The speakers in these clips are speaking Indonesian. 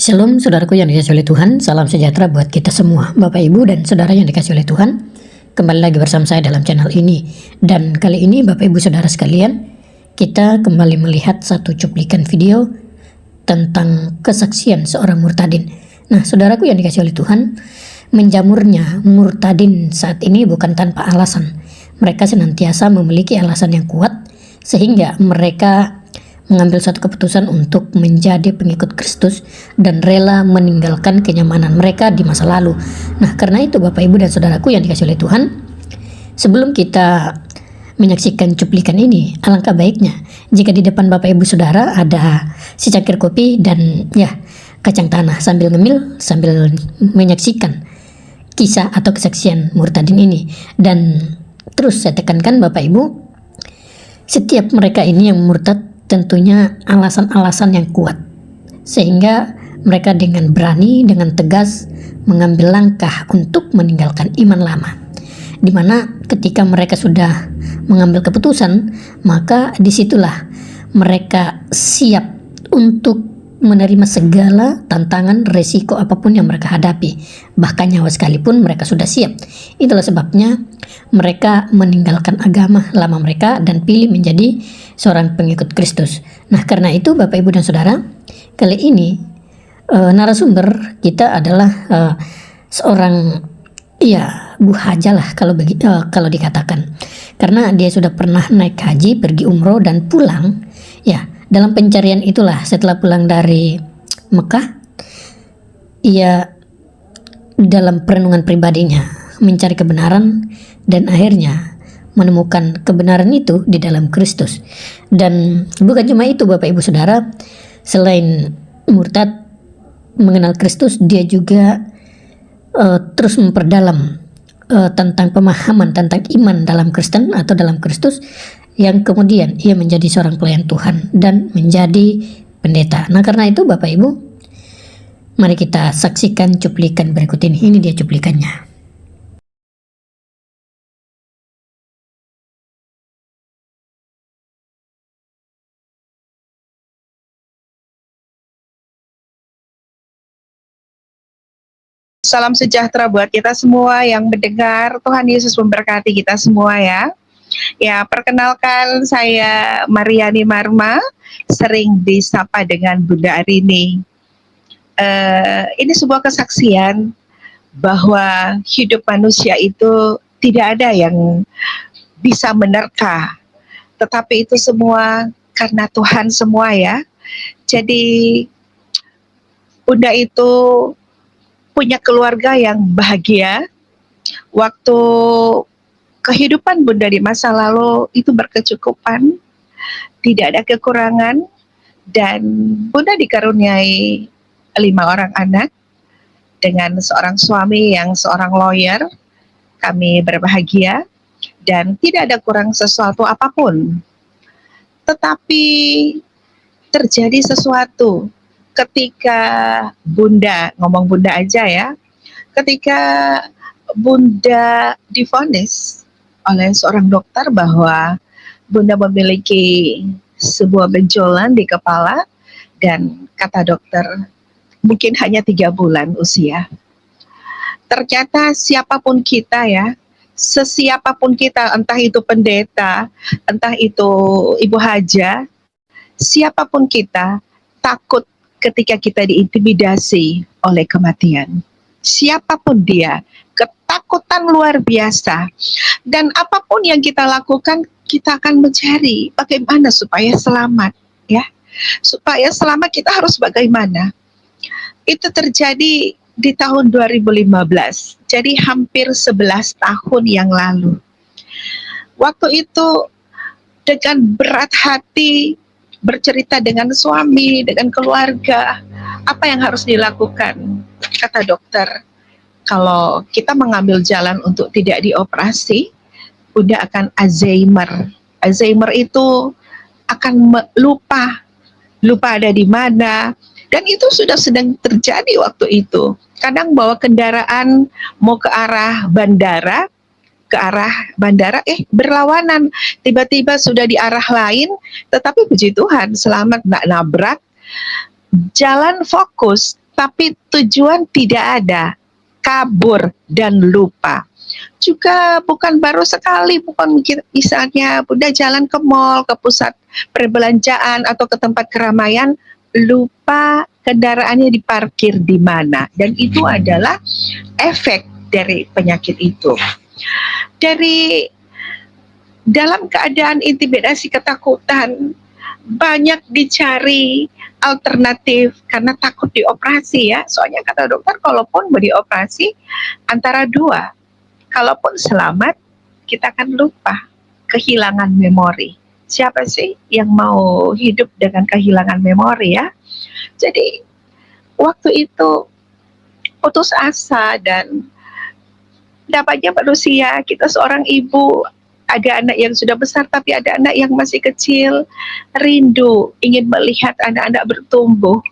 Shalom saudaraku yang dikasih oleh Tuhan, salam sejahtera buat kita semua, Bapak Ibu dan saudara yang dikasih oleh Tuhan. Kembali lagi bersama saya dalam channel ini. Dan kali ini Bapak Ibu saudara sekalian, kita kembali melihat satu cuplikan video tentang kesaksian seorang murtadin. Nah saudaraku yang dikasih oleh Tuhan, menjamurnya murtadin saat ini bukan tanpa alasan. Mereka senantiasa memiliki alasan yang kuat sehingga mereka mengambil satu keputusan untuk menjadi pengikut Kristus dan rela meninggalkan kenyamanan mereka di masa lalu. Nah, karena itu Bapak Ibu dan Saudaraku yang dikasih oleh Tuhan, sebelum kita menyaksikan cuplikan ini, alangkah baiknya jika di depan Bapak Ibu Saudara ada secangkir kopi dan kacang tanah sambil ngemil, sambil menyaksikan kisah atau kesaksian murtadin ini. Dan terus saya tekankan Bapak Ibu, setiap mereka ini yang murtad tentunya alasan-alasan yang kuat, sehingga mereka dengan berani, dengan tegas mengambil langkah untuk meninggalkan iman lama. Dimana ketika mereka sudah mengambil keputusan, maka disitulah mereka siap untuk menerima segala tantangan, resiko apapun yang mereka hadapi, bahkan nyawa sekalipun mereka sudah siap. Itulah sebabnya mereka meninggalkan agama lama mereka dan pilih menjadi seorang pengikut Kristus. Nah, karena itu Bapak Ibu dan Saudara, kali ini narasumber kita adalah seorang Bu Haja lah kalau dikatakan, karena dia sudah pernah naik haji, pergi umroh dan pulang. Dalam pencarian itulah, setelah pulang dari Mekah, ia dalam perenungan pribadinya mencari kebenaran dan akhirnya menemukan kebenaran itu di dalam Kristus. Dan bukan cuma itu Bapak Ibu Saudara, selain murtad mengenal Kristus, dia juga terus memperdalam tentang pemahaman tentang iman dalam Kristen atau dalam Kristus, yang kemudian ia menjadi seorang pelayan Tuhan dan menjadi pendeta. Nah, karena itu Bapak Ibu, mari kita saksikan cuplikan berikut ini. Ini dia cuplikannya. Salam sejahtera buat kita semua yang mendengar. Tuhan Yesus memberkati kita semua ya. Ya, perkenalkan saya Mariani Marma, sering disapa dengan Bunda Arini. Ini sebuah kesaksian bahwa hidup manusia itu tidak ada yang bisa menerka, tetapi itu semua karena Tuhan semua ya. Jadi Bunda itu punya keluarga yang bahagia. Waktu kehidupan Bunda di masa lalu itu berkecukupan, tidak ada kekurangan, dan Bunda dikaruniai 5 orang anak dengan seorang suami yang seorang lawyer. Kami berbahagia dan tidak ada kurang sesuatu apapun. Tetapi terjadi sesuatu ketika Bunda, ngomong Bunda aja ya, ketika Bunda divonis oleh seorang dokter bahwa Bunda memiliki sebuah benjolan di kepala, dan kata dokter mungkin hanya 3 bulan usia. Ternyata siapapun kita ya, sesiapapun kita, entah itu pendeta, entah itu Ibu Haja, siapapun kita takut ketika kita diintimidasi oleh kematian. Siapapun dia, ketakutan luar biasa. Dan apapun yang kita lakukan, kita akan mencari bagaimana supaya selamat ya. Supaya selamat kita harus bagaimana. Itu terjadi di tahun 2015. Jadi hampir 11 tahun yang lalu. Waktu itu dengan berat hati bercerita dengan suami, dengan keluarga, apa yang harus dilakukan. Kata dokter, kalau kita mengambil jalan untuk tidak dioperasi, Bunda akan Alzheimer. Alzheimer itu akan lupa ada di mana, dan itu sudah sedang terjadi waktu itu. Kadang bawa kendaraan mau ke arah bandara, berlawanan, tiba-tiba sudah di arah lain, tetapi puji Tuhan selamat, nggak nabrak, jalan fokus. tapi tujuan tidak ada, kabur dan lupa. Juga bukan baru sekali, bukan misalnya Bunda jalan ke mall, ke pusat perbelanjaan atau ke tempat keramaian, lupa kendaraannya diparkir di mana, dan itu adalah efek dari penyakit itu. Dari dalam keadaan intimidasi ketakutan, banyak dicari alternatif karena takut dioperasi ya. Soalnya kata dokter kalaupun mau dioperasi antara dua, kalaupun selamat kita akan lupa, kehilangan memori. Siapa sih yang mau hidup dengan kehilangan memori ya? Jadi waktu itu putus asa, dan dapatnya manusia, kita seorang ibu, ada anak yang sudah besar tapi ada anak yang masih kecil, rindu ingin melihat anak-anak bertumbuh.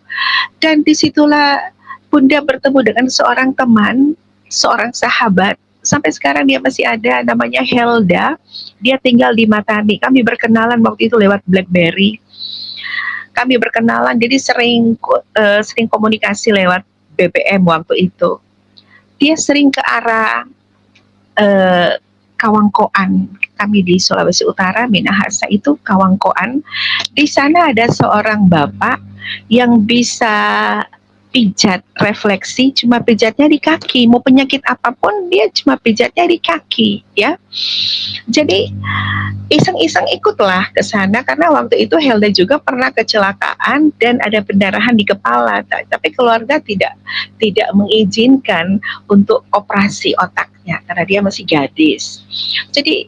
Dan disitulah Bunda bertemu dengan seorang teman, seorang sahabat, sampai sekarang dia masih ada, namanya Helda. Dia tinggal di Matani. Kami berkenalan waktu itu lewat BlackBerry. Kami berkenalan, jadi sering komunikasi lewat BBM waktu itu. Dia sering ke arah Kawangkoan. Kami di Sulawesi Utara, Minahasa itu Kawangkoan. Di sana ada seorang bapak yang bisa pijat refleksi, cuma pijatnya di kaki. Mau penyakit apapun dia cuma pijatnya di kaki ya. Jadi iseng-iseng ikutlah ke sana karena waktu itu Helda juga pernah kecelakaan dan ada pendarahan di kepala, tapi keluarga tidak mengizinkan untuk operasi otaknya karena dia masih gadis. Jadi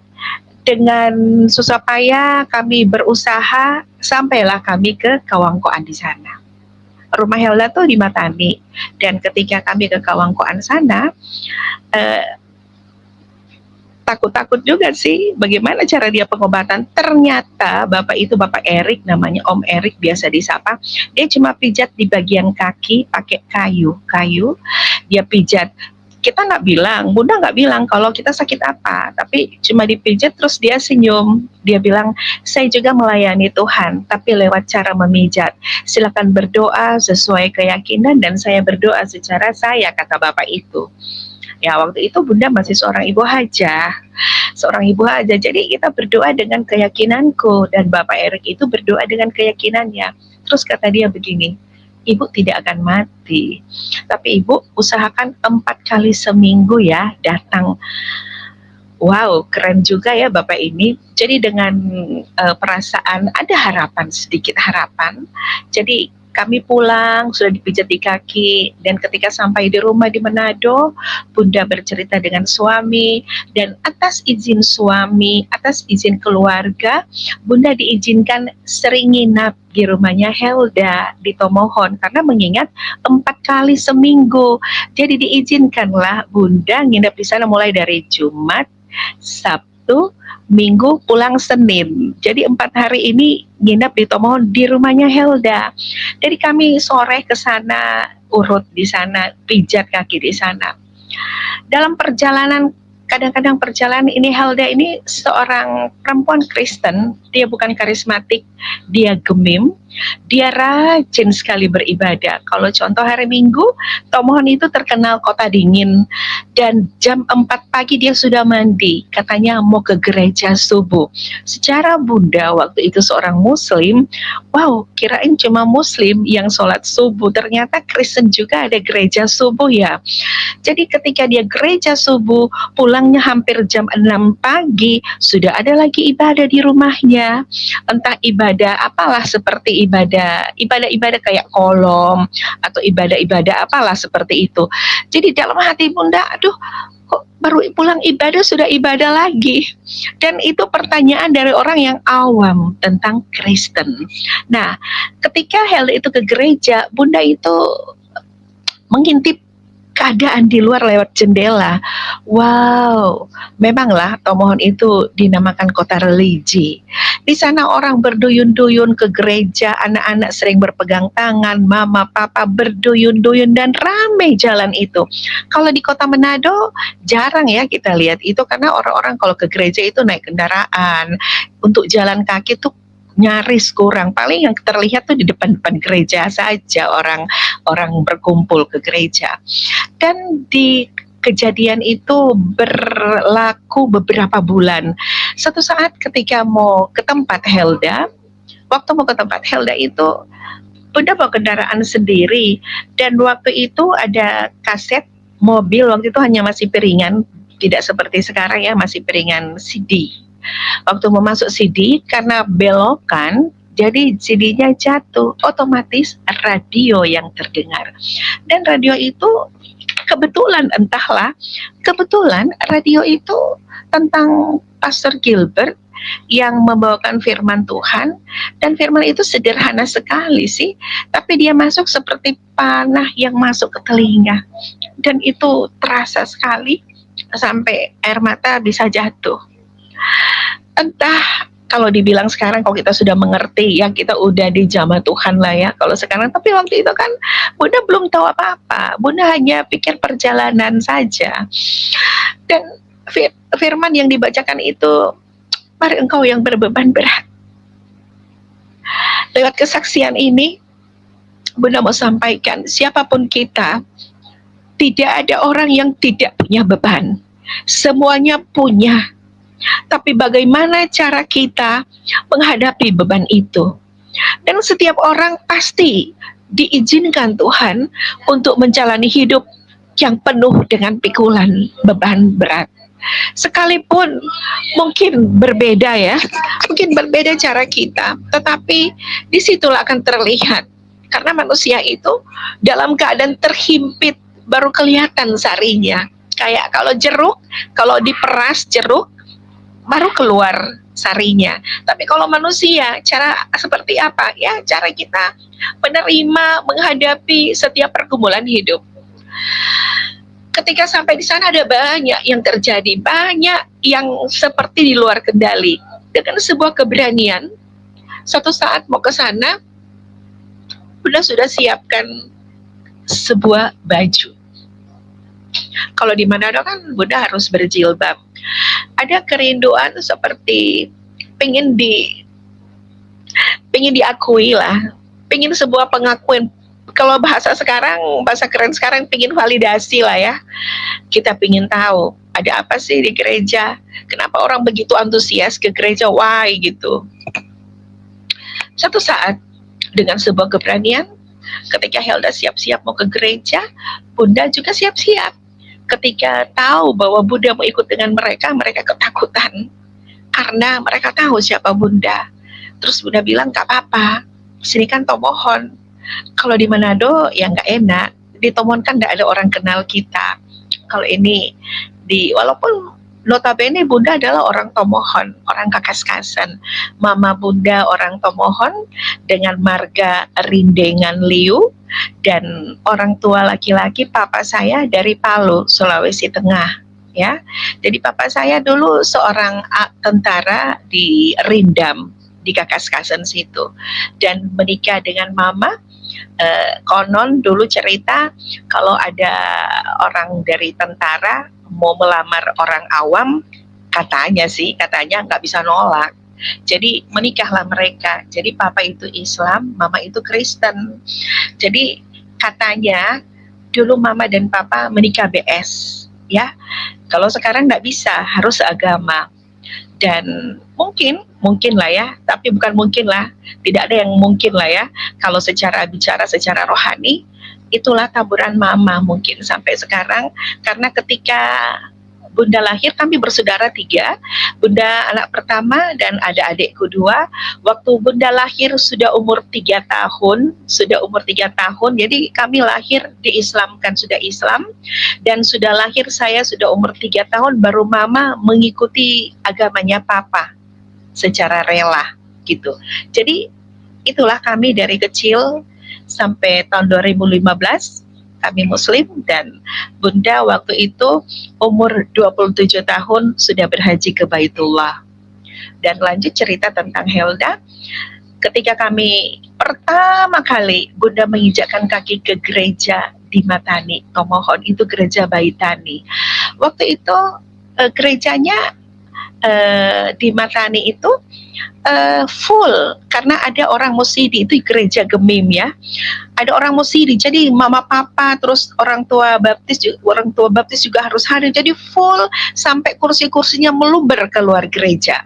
dengan susah payah kami berusaha, sampailah kami ke Kawangkoan di sana. Rumah Helda tuh di Matani, dan ketika kami ke Kawangkoan sana, takut-takut juga sih bagaimana cara dia pengobatan. Ternyata bapak itu, Bapak Erik, namanya Om Erik biasa disapa, dia cuma pijat di bagian kaki pakai kayu, dia pijat. Kita nggak bilang, Bunda nggak bilang kalau kita sakit apa, tapi cuma dipijat terus dia senyum. Dia bilang, saya juga melayani Tuhan, tapi lewat cara memijat. Silakan berdoa sesuai keyakinan dan saya berdoa secara saya, kata bapak itu. Ya waktu itu Bunda masih seorang ibu haja. Jadi kita berdoa dengan keyakinanku dan Bapak Erik itu berdoa dengan keyakinannya. Terus kata dia begini, Ibu tidak akan mati, tapi Ibu usahakan 4 kali seminggu ya datang. Wow, keren juga ya Bapak ini. Jadi dengan perasaan ada harapan, sedikit harapan. Jadi kami pulang, sudah dipijat di kaki, dan ketika sampai di rumah di Manado, Bunda bercerita dengan suami, dan atas izin suami, atas izin keluarga, Bunda diizinkan sering nginap di rumahnya Helda di Tomohon, karena mengingat 4 kali seminggu. Jadi diizinkanlah Bunda nginap di sana mulai dari Jumat, Sabtu, Minggu, pulang Senin. Jadi 4 hari ini nginap di Tomohon di rumahnya Helda. Jadi kami sore ke sana, urut di sana, pijat kaki di sana. Dalam perjalanan, kadang-kadang perjalanan ini, Helda ini seorang perempuan Kristen, dia bukan karismatik, dia gemim, dia rajin sekali beribadah. Kalau contoh hari Minggu, Tomohon itu terkenal kota dingin, dan jam 4 pagi dia sudah mandi, katanya mau ke gereja subuh. Secara Bunda waktu itu seorang Muslim, wow, kirain cuma Muslim yang sholat subuh, ternyata Kristen juga ada gereja subuh ya. Jadi ketika dia gereja subuh, pulangnya hampir jam 6 pagi, sudah ada lagi ibadah di rumahnya. Entah ibadah apalah, seperti ibadah kayak kolom, atau ibadah apalah seperti itu. Jadi dalam hati Bunda, aduh, kok baru pulang ibadah sudah ibadah lagi. Dan itu pertanyaan dari orang yang awam tentang Kristen. Nah, ketika Helda itu ke gereja, Bunda itu mengintip keadaan di luar lewat jendela. Wow, memanglah Tomohon itu dinamakan kota religi. Di sana orang berduyun-duyun ke gereja, anak-anak sering berpegang tangan, mama, papa berduyun-duyun, dan ramai jalan itu. Kalau di kota Manado, jarang ya kita lihat itu, karena orang-orang kalau ke gereja itu naik kendaraan. Untuk jalan kaki tuh nyaris kurang. Paling yang terlihat tuh di depan-depan gereja saja orang berkumpul ke gereja. Dan di kejadian itu berlaku beberapa bulan. Suatu saat ketika mau ke tempat Helda, waktu mau ke tempat Helda itu Bunda bawa kendaraan sendiri, dan waktu itu ada kaset mobil, waktu itu hanya masih piringan, tidak seperti sekarang ya, masih piringan CD. Waktu mau masuk CD, karena belokan, jadi CD-nya jatuh, otomatis radio yang terdengar. Dan radio itu kebetulan, entahlah, kebetulan radio itu tentang Pastor Gilbert yang membawakan firman Tuhan, dan firman itu sederhana sekali sih, tapi dia masuk seperti panah yang masuk ke telinga, dan itu terasa sekali sampai air mata bisa jatuh. Entah kalau dibilang sekarang, kalau kita sudah mengerti ya, kita udah di zaman Tuhan lah ya kalau sekarang, tapi waktu itu kan Bunda belum tahu apa-apa, Bunda hanya pikir perjalanan saja. Dan firman yang dibacakan itu, mari engkau yang berbeban berat. Lewat kesaksian ini, Bunda mau sampaikan, siapapun kita, tidak ada orang yang tidak punya beban. Semuanya punya. Tapi bagaimana cara kita menghadapi beban itu? Dan setiap orang pasti diizinkan Tuhan untuk menjalani hidup yang penuh dengan pikulan beban berat. Sekalipun mungkin berbeda ya, mungkin berbeda cara kita, tetapi disitulah akan terlihat, karena manusia itu dalam keadaan terhimpit baru kelihatan sarinya. Kayak kalau jeruk, kalau diperas jeruk baru keluar sarinya. Tapi kalau manusia, cara seperti apa ya? Cara kita menerima, menghadapi setiap pergumulan hidup. Ketika sampai di sana ada banyak yang terjadi, banyak yang seperti di luar kendali. Dengan sebuah keberanian, suatu saat mau ke sana, Bunda sudah siapkan sebuah baju. Kalau di Manado kan Bunda harus berjilbab. Ada kerinduan seperti pengen diakui lah, pengen sebuah pengakuan. Kalau bahasa sekarang, bahasa keren sekarang, pengen validasi lah ya. Kita pengen tahu ada apa sih di gereja, kenapa orang begitu antusias ke gereja, why gitu. Satu saat dengan sebuah keberanian, ketika Helda siap-siap mau ke gereja, Bunda juga siap-siap. Ketika tahu bahwa Bunda mau ikut dengan mereka, mereka ketakutan karena mereka tahu siapa Bunda. Terus Bunda bilang, gak apa-apa, sini kan Tomohon. Kalau di Manado ya nggak enak, di Tomohon kan nggak ada orang kenal kita. Kalau ini walaupun notabene Bunda adalah orang Tomohon, orang Kakaskasan. Mama Bunda orang Tomohon dengan marga Rindengan Liu, dan orang tua laki-laki papa saya dari Palu, Sulawesi Tengah. Ya, jadi papa saya dulu seorang tentara di Rindam di Kakaskasan situ, dan menikah dengan mama. Konon dulu cerita kalau ada orang dari tentara mau melamar orang awam, katanya nggak bisa nolak. Jadi menikahlah mereka. Jadi papa itu Islam, mama itu Kristen. Jadi katanya dulu mama dan papa menikah BS, ya. Kalau sekarang nggak bisa, harus seagama. Dan mungkin lah ya, tapi bukan mungkin lah, tidak ada yang mungkin lah ya. Kalau bicara secara rohani, itulah taburan mama mungkin sampai sekarang. Karena ketika Bunda lahir, kami bersaudara 3, Bunda anak pertama dan ada adikku 2. Waktu Bunda lahir sudah umur 3 tahun, jadi kami lahir diislamkan, sudah Islam, dan sudah lahir saya sudah umur 3 tahun, baru mama mengikuti agamanya papa secara rela gitu. Jadi itulah kami dari kecil sampai tahun 2015 kami Muslim, dan Bunda waktu itu umur 27 tahun sudah berhaji ke Baitullah. Dan lanjut cerita tentang Helda, ketika kami pertama kali Bunda menginjakkan kaki ke gereja di Matani, Tomohon, itu gereja Baitani. Waktu itu gerejanya di Matani itu full karena ada orang Musidi, itu gereja Gemim ya. Ada orang Musidi, jadi mama papa terus orang tua baptis juga harus hadir. Jadi full sampai kursi-kursinya meluber keluar gereja.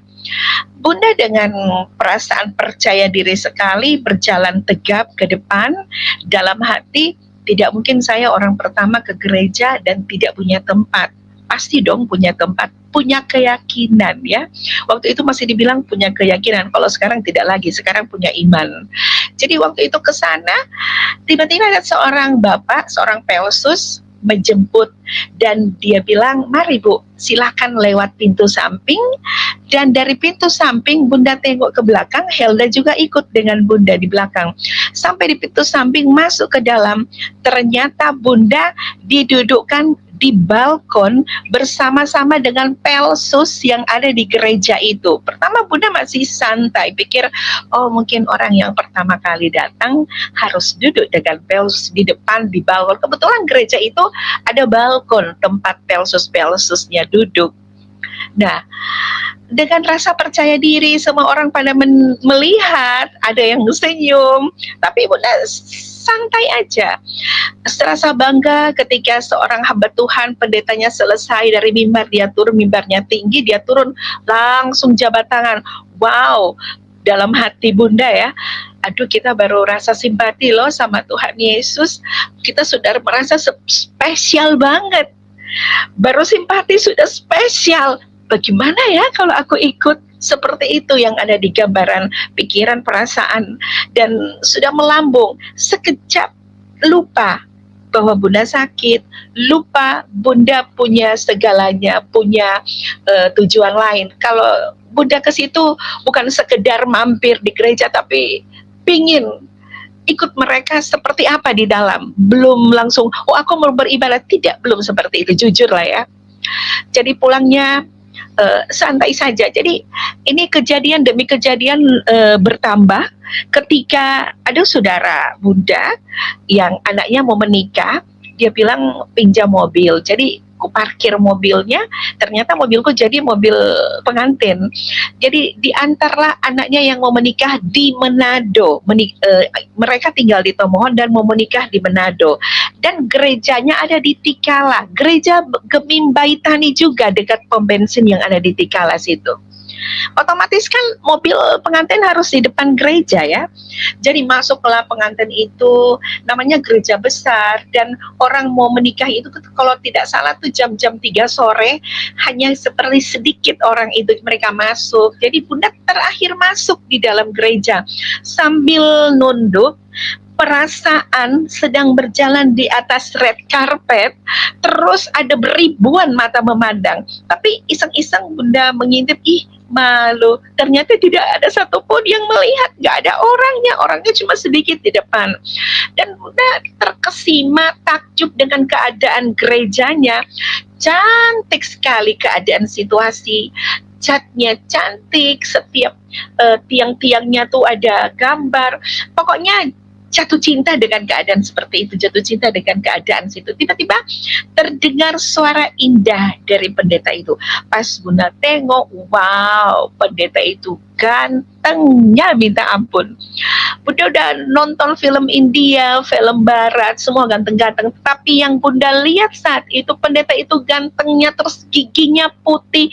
Bunda dengan perasaan percaya diri sekali berjalan tegap ke depan dalam hati, tidak mungkin saya orang pertama ke gereja dan tidak punya tempat. Pasti dong punya tempat, punya keyakinan ya. Waktu itu masih dibilang punya keyakinan, kalau sekarang tidak lagi, sekarang punya iman. Jadi waktu itu ke sana, tiba-tiba ada seorang bapak, seorang peosus menjemput dan dia bilang, "Mari Bu, silakan lewat pintu samping." Dan dari pintu samping Bunda tengok ke belakang, Helda juga ikut dengan Bunda di belakang. Sampai di pintu samping masuk ke dalam, ternyata Bunda didudukkan di balkon bersama-sama dengan pelsus yang ada di gereja itu. Pertama Bunda masih santai, pikir oh mungkin orang yang pertama kali datang harus duduk dengan pelsus di depan di balkon. Kebetulan gereja itu ada balkon tempat pelsus-pelsusnya duduk. Nah, dengan rasa percaya diri semua orang pada melihat, ada yang senyum, tapi Bunda santai aja. Serasa bangga ketika seorang hamba Tuhan, pendetanya selesai dari mimbar, dia turun, mimbarnya tinggi, dia turun langsung jabat tangan. Wow, dalam hati Bunda ya, aduh kita baru rasa simpati loh sama Tuhan Yesus, kita sudah merasa spesial banget. Baru simpati sudah spesial. Bagaimana ya kalau aku ikut seperti itu yang ada di gambaran pikiran, perasaan, dan sudah melambung. Sekejap lupa bahwa Bunda sakit, lupa Bunda punya segalanya, punya tujuan lain. Kalau Bunda ke situ bukan sekedar mampir di gereja, tapi pingin ikut mereka seperti apa di dalam. Belum langsung, oh aku mau beribadah, tidak, belum seperti itu, jujur lah ya. Jadi pulangnya santai saja. Jadi ini kejadian demi kejadian bertambah ketika ada saudara Bunda yang anaknya mau menikah, dia bilang pinjam mobil. Jadi aku parkir mobilnya, ternyata mobilku jadi mobil pengantin. Jadi diantarlah anaknya yang mau menikah di Manado. Mereka tinggal di Tomohon dan mau menikah di Manado. Dan gerejanya ada di Tikala. Gereja Gemim Baitani juga dekat pom bensin yang ada di Tikala situ. Otomatis kan mobil pengantin harus di depan gereja ya. Jadi masuklah pengantin itu, namanya gereja besar, dan orang mau menikah itu kalau tidak salah tuh jam-jam 3 sore, hanya seperti sedikit orang itu mereka masuk. Jadi Bunda terakhir masuk di dalam gereja sambil nunduk. Perasaan sedang berjalan di atas red carpet, terus ada beribuan mata memandang. Tapi iseng-iseng Bunda mengintip, ih malu, ternyata tidak ada satupun yang melihat, gak ada orangnya cuma sedikit di depan. Dan Bunda terkesima, takjub dengan keadaan gerejanya, cantik sekali keadaan situasi. Catnya cantik, setiap tiang-tiangnya tuh ada gambar, pokoknya jatuh cinta dengan keadaan seperti itu, jatuh cinta dengan keadaan situ. Tiba-tiba terdengar suara indah dari pendeta itu. Pas Bunda tengok, wow, pendeta itu gantengnya minta ampun. Bunda udah nonton film India, film Barat, semua ganteng-ganteng. Tapi yang Bunda lihat saat itu, pendeta itu gantengnya, terus giginya putih.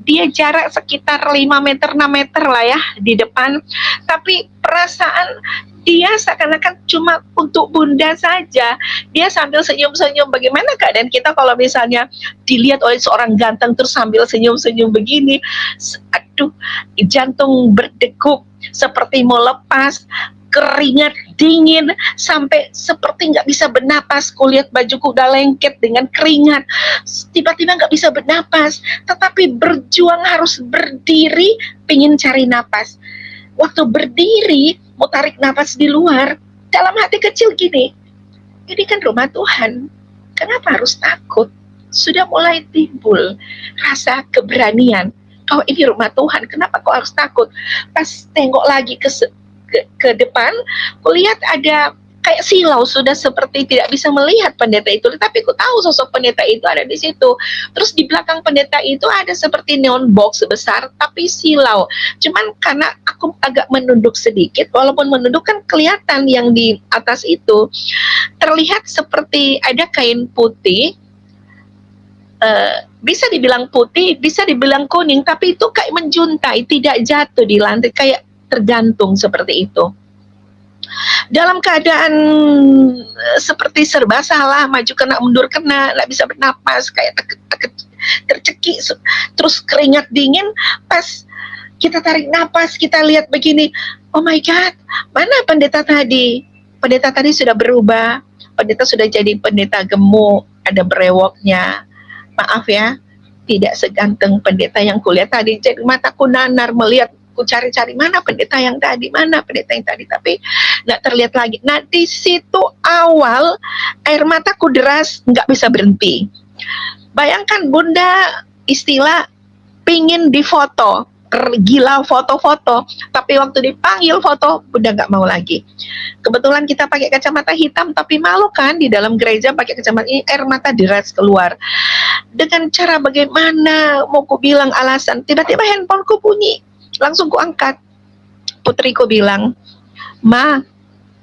Dia jarak sekitar 5 meter, 6 meter lah ya di depan. Tapi perasaan dia seakan-akan cuma untuk Bunda saja. Dia sambil senyum-senyum. Bagaimana keadaan kita kalau misalnya dilihat oleh seorang ganteng terus sambil senyum-senyum begini? Aduh, jantung berdegup seperti mau lepas, keringat dingin, sampai seperti nggak bisa bernapas. Kulihat bajuku udah lengket dengan keringat, tiba-tiba nggak bisa bernapas, tetapi berjuang harus berdiri, pingin cari napas. Waktu berdiri, mau tarik napas di luar, dalam hati kecil gini, ini kan rumah Tuhan, kenapa harus takut? Sudah mulai timbul rasa keberanian, oh ini rumah Tuhan, kenapa kau harus takut? Pas tengok lagi ke depan, kulihat ada kayak silau, sudah seperti tidak bisa melihat pendeta itu, tapi aku tahu sosok pendeta itu ada di situ. Terus di belakang pendeta itu ada seperti neon box besar, tapi silau. Cuman karena aku agak menunduk sedikit, walaupun menunduk kan kelihatan yang di atas itu, terlihat seperti ada kain putih, bisa dibilang putih, bisa dibilang kuning, tapi itu kayak menjuntai, tidak jatuh di lantai, kayak tergantung seperti itu. Dalam keadaan seperti serba salah, maju kena, mundur kena, nggak bisa bernapas, kayak tercekik, terus keringat dingin. Pas kita tarik napas, kita lihat begini, oh my God, mana pendeta tadi? Pendeta tadi sudah berubah, pendeta sudah jadi pendeta gemuk, ada brewoknya. Maaf ya, tidak seganteng pendeta yang kulihat tadi. Jadi mataku nanar melihat, ku cari-cari mana pendeta yang tadi, tapi nggak terlihat lagi. Nah di situ awal air mataku deras, nggak bisa berhenti. Bayangkan Bunda istilah pingin difoto, gila foto-foto, tapi waktu dipanggil foto Bunda nggak mau lagi. Kebetulan kita pakai kacamata hitam, tapi malu kan di dalam gereja pakai kacamata ini, air mata deras keluar. Dengan cara bagaimana mau ku bilang alasan, tiba-tiba handphoneku bunyi. Langsung ku angkat. Putriku bilang, "Ma,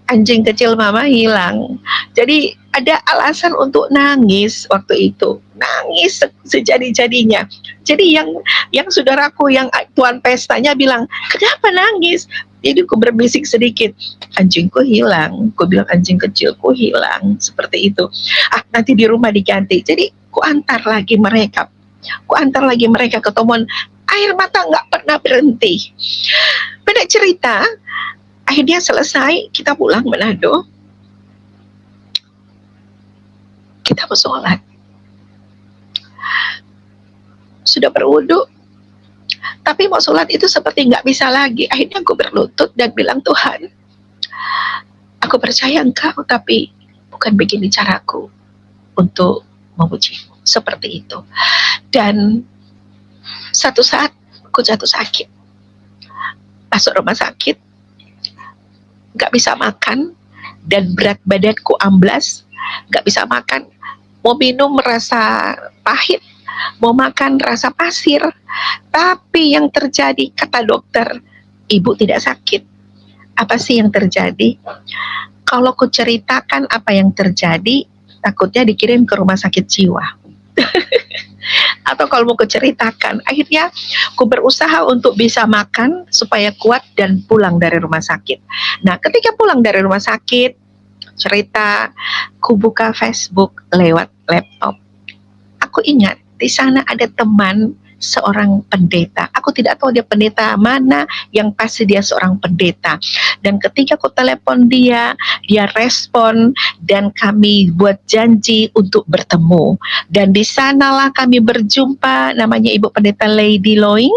anjing kecil mama hilang." Jadi ada alasan untuk nangis waktu itu. Nangis sejadi-jadinya. Jadi yang saudaraku yang tuan pestanya bilang, "Kenapa nangis?" Jadi aku berbisik sedikit, "Anjingku hilang." Aku bilang, "Anjing kecilku hilang." Seperti itu. Nanti di rumah diganti. Jadi ku antar lagi mereka. Ketemuan, air mata nggak pernah berhenti. Pendek cerita, akhirnya selesai, kita pulang Manado. Kita mau sholat. Sudah berwudu, tapi mau sholat itu seperti nggak bisa lagi. Akhirnya aku berlutut dan bilang, "Tuhan, aku percaya Engkau, tapi bukan begini caraku untuk memujimu." Seperti itu. Dan satu saat aku jatuh sakit, masuk rumah sakit, nggak bisa makan, dan berat badanku amblas, nggak bisa makan. Mau minum merasa pahit, mau makan rasa pasir. Tapi yang terjadi, kata dokter, "Ibu tidak sakit." Apa sih yang terjadi? Kalau ku ceritakan apa yang terjadi, takutnya dikirim ke rumah sakit jiwa. Atau kalau mau kuceritakan, akhirnya ku berusaha untuk bisa makan supaya kuat dan pulang dari rumah sakit. Nah, ketika pulang dari rumah sakit, cerita, ku buka Facebook lewat laptop. Aku ingat di sana ada teman seorang pendeta. Aku tidak tahu dia pendeta mana, yang pasti dia seorang pendeta. Dan ketika aku telepon dia respon, dan kami buat janji untuk bertemu. Dan di sanalah kami berjumpa, namanya Ibu Pendeta Lady Loing,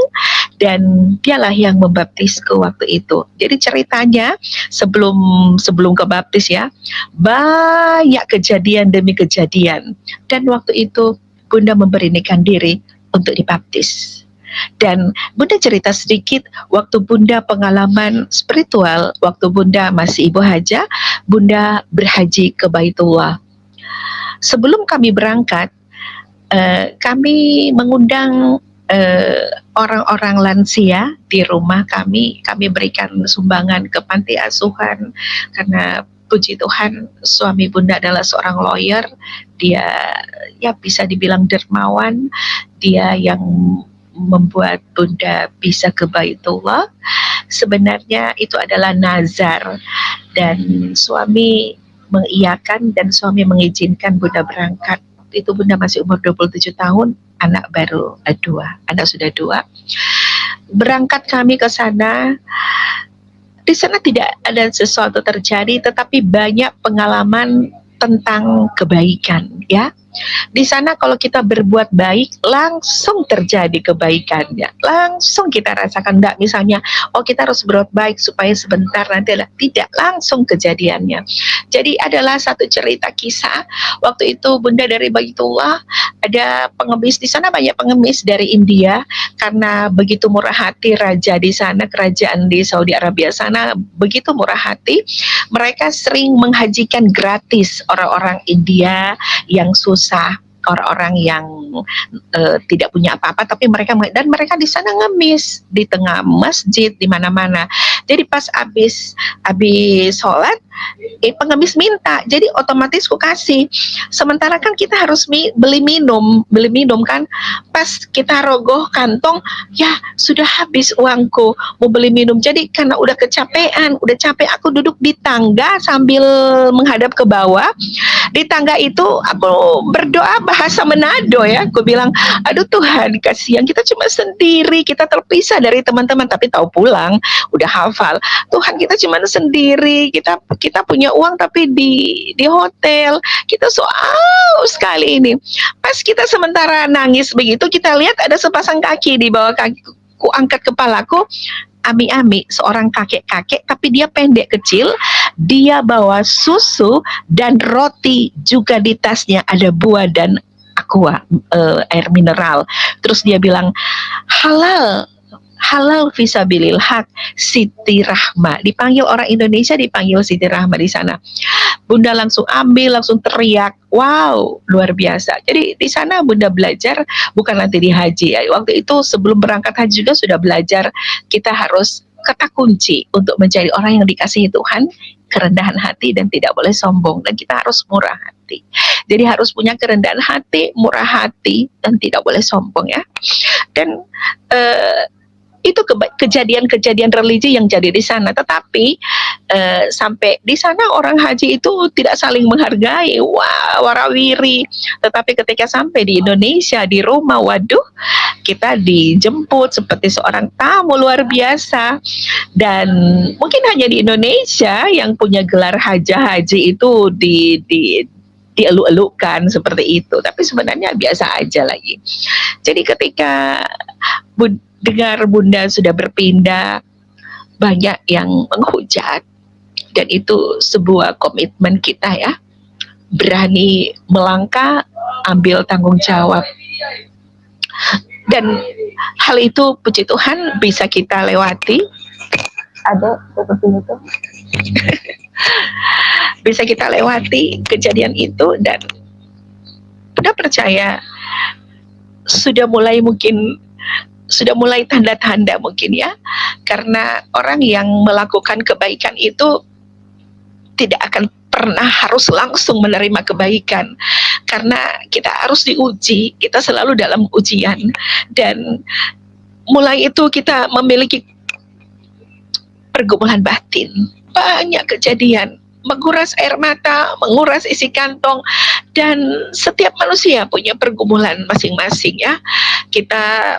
dan dialah yang membaptisku waktu itu. Jadi ceritanya sebelum kebaptis ya, banyak kejadian demi kejadian. Dan waktu itu Bunda memberanikan diri untuk dibaptis. Dan Bunda cerita sedikit, waktu Bunda pengalaman spiritual, waktu Bunda masih Ibu Haja, Bunda berhaji ke Baitullah. Sebelum kami berangkat, kami mengundang orang-orang lansia di rumah kami berikan sumbangan ke panti asuhan, karena puji Tuhan suami Bunda adalah seorang lawyer, dia ya bisa dibilang dermawan, dia yang membuat Bunda bisa ke Baitullah. Sebenarnya itu adalah nazar, dan suami mengiyakan dan suami mengizinkan Bunda berangkat. Itu Bunda masih umur 27 tahun, anak baru 2, anak sudah 2. Berangkat kami ke sana. Di sana tidak ada sesuatu terjadi, tetapi banyak pengalaman tentang kebaikan ya. Di sana kalau kita berbuat baik, langsung terjadi kebaikannya, langsung kita rasakan. Enggak misalnya, oh kita harus berbuat baik supaya sebentar nanti, tidak, langsung kejadiannya. Jadi adalah satu cerita kisah, waktu itu Bunda dari Baitullah ada pengemis di sana, banyak pengemis dari India karena begitu murah hati raja di sana, kerajaan di Saudi Arabia sana begitu murah hati, mereka sering menghajikan gratis orang-orang India yang susah, orang-orang yang tidak punya apa-apa, tapi mereka di sana ngemis di tengah masjid di mana-mana. Jadi pas habis sholat, pengemis minta, jadi otomatis ku kasih. Sementara kan kita harus beli minum kan. Pas kita rogoh kantong, ya sudah habis uangku mau beli minum. Jadi karena udah kecapean, udah capek, aku duduk di tangga sambil menghadap ke bawah. Di tangga itu aku berdoa bahasa Manado ya. Aku bilang, aduh Tuhan, kasihan kita cuma sendiri, kita terpisah dari teman-teman, tapi tahu pulang, udah hafal. Tuhan, kita cuma sendiri, kita punya uang tapi di hotel, kita sekali ini. Pas kita sementara nangis begitu, kita lihat ada sepasang kaki di bawah kaki. Ku angkat kepalaku, Ami-Ami, seorang kakek-kakek, tapi dia pendek kecil, dia bawa susu dan roti, juga di tasnya ada buah dan aqua, air mineral. Terus dia bilang, halal fisabilil haq, Siti Rahma. Dipanggil orang Indonesia, dipanggil Siti Rahma di sana. Bunda langsung ambil, langsung teriak, wow, luar biasa. Jadi di sana Bunda belajar, bukan nanti di haji ya. Waktu itu sebelum berangkat haji juga sudah belajar, kita harus kata kunci untuk menjadi orang yang dikasihi Tuhan, kerendahan hati dan tidak boleh sombong, dan kita harus murah hati. Jadi harus punya kerendahan hati, murah hati, dan tidak boleh sombong ya. Dan itu kejadian-kejadian religi yang jadi di sana. Tetapi sampai di sana orang haji itu tidak saling menghargai, wah, warawiri. Tetapi ketika sampai di Indonesia, di rumah, waduh, kita dijemput seperti seorang tamu luar biasa. Dan mungkin hanya di Indonesia yang punya gelar haji itu dieluk-elukkan seperti itu, tapi sebenarnya biasa aja lagi. Jadi ketika dengar Bunda sudah berpindah, banyak yang menghujat, dan itu sebuah komitmen kita ya, berani melangkah, ambil tanggung jawab, dan hal itu puji Tuhan bisa kita lewati. Ada seperti itu. Bisa kita lewati kejadian itu, dan Bunda percaya sudah mulai tanda-tanda mungkin ya, karena orang yang melakukan kebaikan itu tidak akan pernah harus langsung menerima kebaikan, karena kita harus diuji, kita selalu dalam ujian. Dan mulai itu kita memiliki pergumulan batin, banyak kejadian, menguras air mata, menguras isi kantong, dan setiap manusia punya pergumulan masing-masing ya. Kita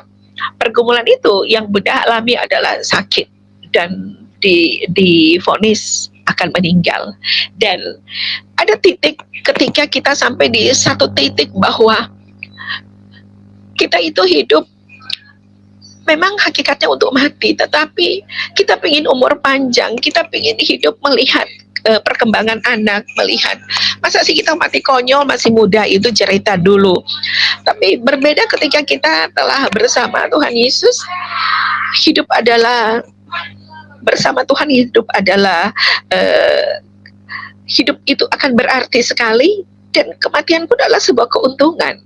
pergumulan itu yang Bunda alami adalah sakit dan divonis akan meninggal. Dan ada titik ketika kita sampai di satu titik bahwa kita itu hidup memang hakikatnya untuk mati, tetapi kita ingin umur panjang, kita ingin hidup melihat perkembangan anak, melihat masa sih kita mati konyol masih muda, itu cerita dulu. Tapi berbeda ketika kita telah bersama Tuhan Yesus, hidup adalah bersama Tuhan, hidup itu akan berarti sekali, dan kematian pun adalah sebuah keuntungan.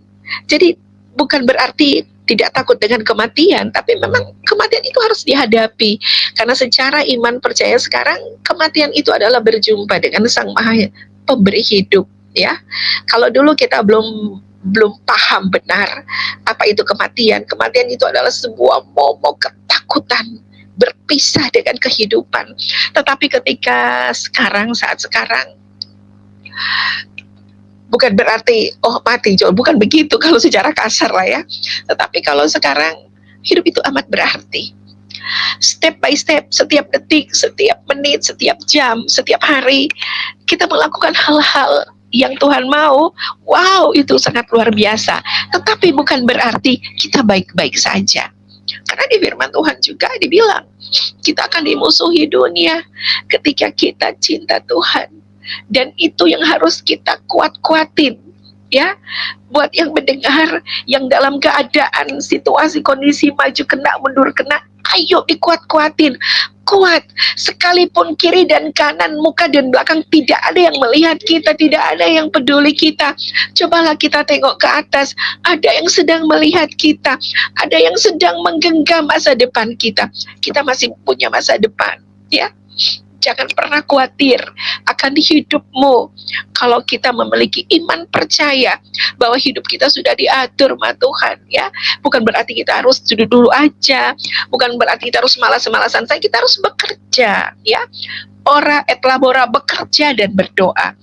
Jadi bukan berarti tidak takut dengan kematian, tapi memang kematian itu harus dihadapi, karena secara iman percaya sekarang kematian itu adalah berjumpa dengan Sang Maha Pemberi hidup ya. Kalau dulu kita belum paham benar apa itu kematian. Kematian itu adalah sebuah momok ketakutan, berpisah dengan kehidupan. Tetapi ketika saat sekarang, bukan berarti mati, bukan begitu kalau secara kasar lah ya. Tetapi kalau sekarang hidup itu amat berarti. Step by step, setiap detik, setiap menit, setiap jam, setiap hari kita melakukan hal-hal yang Tuhan mau. Wow, itu sangat luar biasa. Tetapi bukan berarti kita baik-baik saja. Karena di firman Tuhan juga dibilang, kita akan dimusuhi dunia ketika kita cinta Tuhan. Dan itu yang harus kita kuat-kuatin ya. Buat yang mendengar, yang dalam keadaan situasi kondisi maju kena mundur kena, ayo dikuat-kuatin, kuat. Sekalipun kiri dan kanan, muka dan belakang tidak ada yang melihat kita, tidak ada yang peduli kita, cobalah kita tengok ke atas. Ada yang sedang melihat kita, ada yang sedang menggenggam masa depan kita. Kita masih punya masa depan, ya. Jangan pernah khawatir akan hidupmu. Kalau kita memiliki iman percaya bahwa hidup kita sudah diatur sama Tuhan, ya. Bukan berarti kita harus duduk dulu aja, bukan berarti kita harus malas-malasan saja, kita harus bekerja, ya. Ora et labora, bekerja dan berdoa.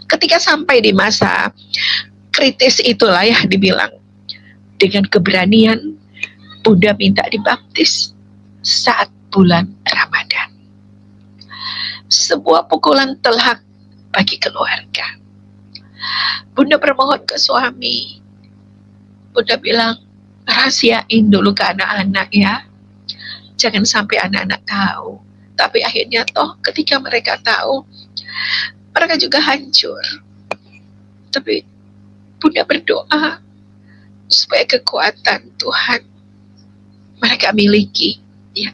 Ketika sampai di masa kritis itulah ya, dibilang dengan keberanian Bunda minta dibaptis saat bulan Ramadan. Sebuah pukulan telak bagi keluarga. Bunda bermohon ke suami. Bunda bilang, rahasiain dulu ke anak-anak ya. Jangan sampai anak-anak tahu. Tapi akhirnya toh ketika mereka tahu, mereka juga hancur. Tapi Bunda berdoa supaya kekuatan Tuhan mereka miliki, ya.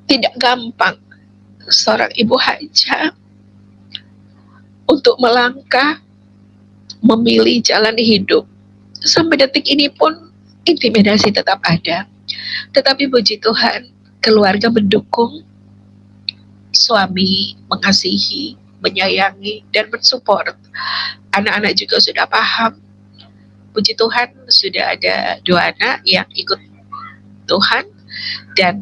Tidak gampang seorang ibu hajah untuk melangkah, memilih jalan hidup. Sampai detik ini pun intimidasi tetap ada. Tetapi puji Tuhan, keluarga mendukung, suami mengasihi, menyayangi, dan mensupport. Anak-anak juga sudah paham. Puji Tuhan, sudah ada 2 anak yang ikut Tuhan, dan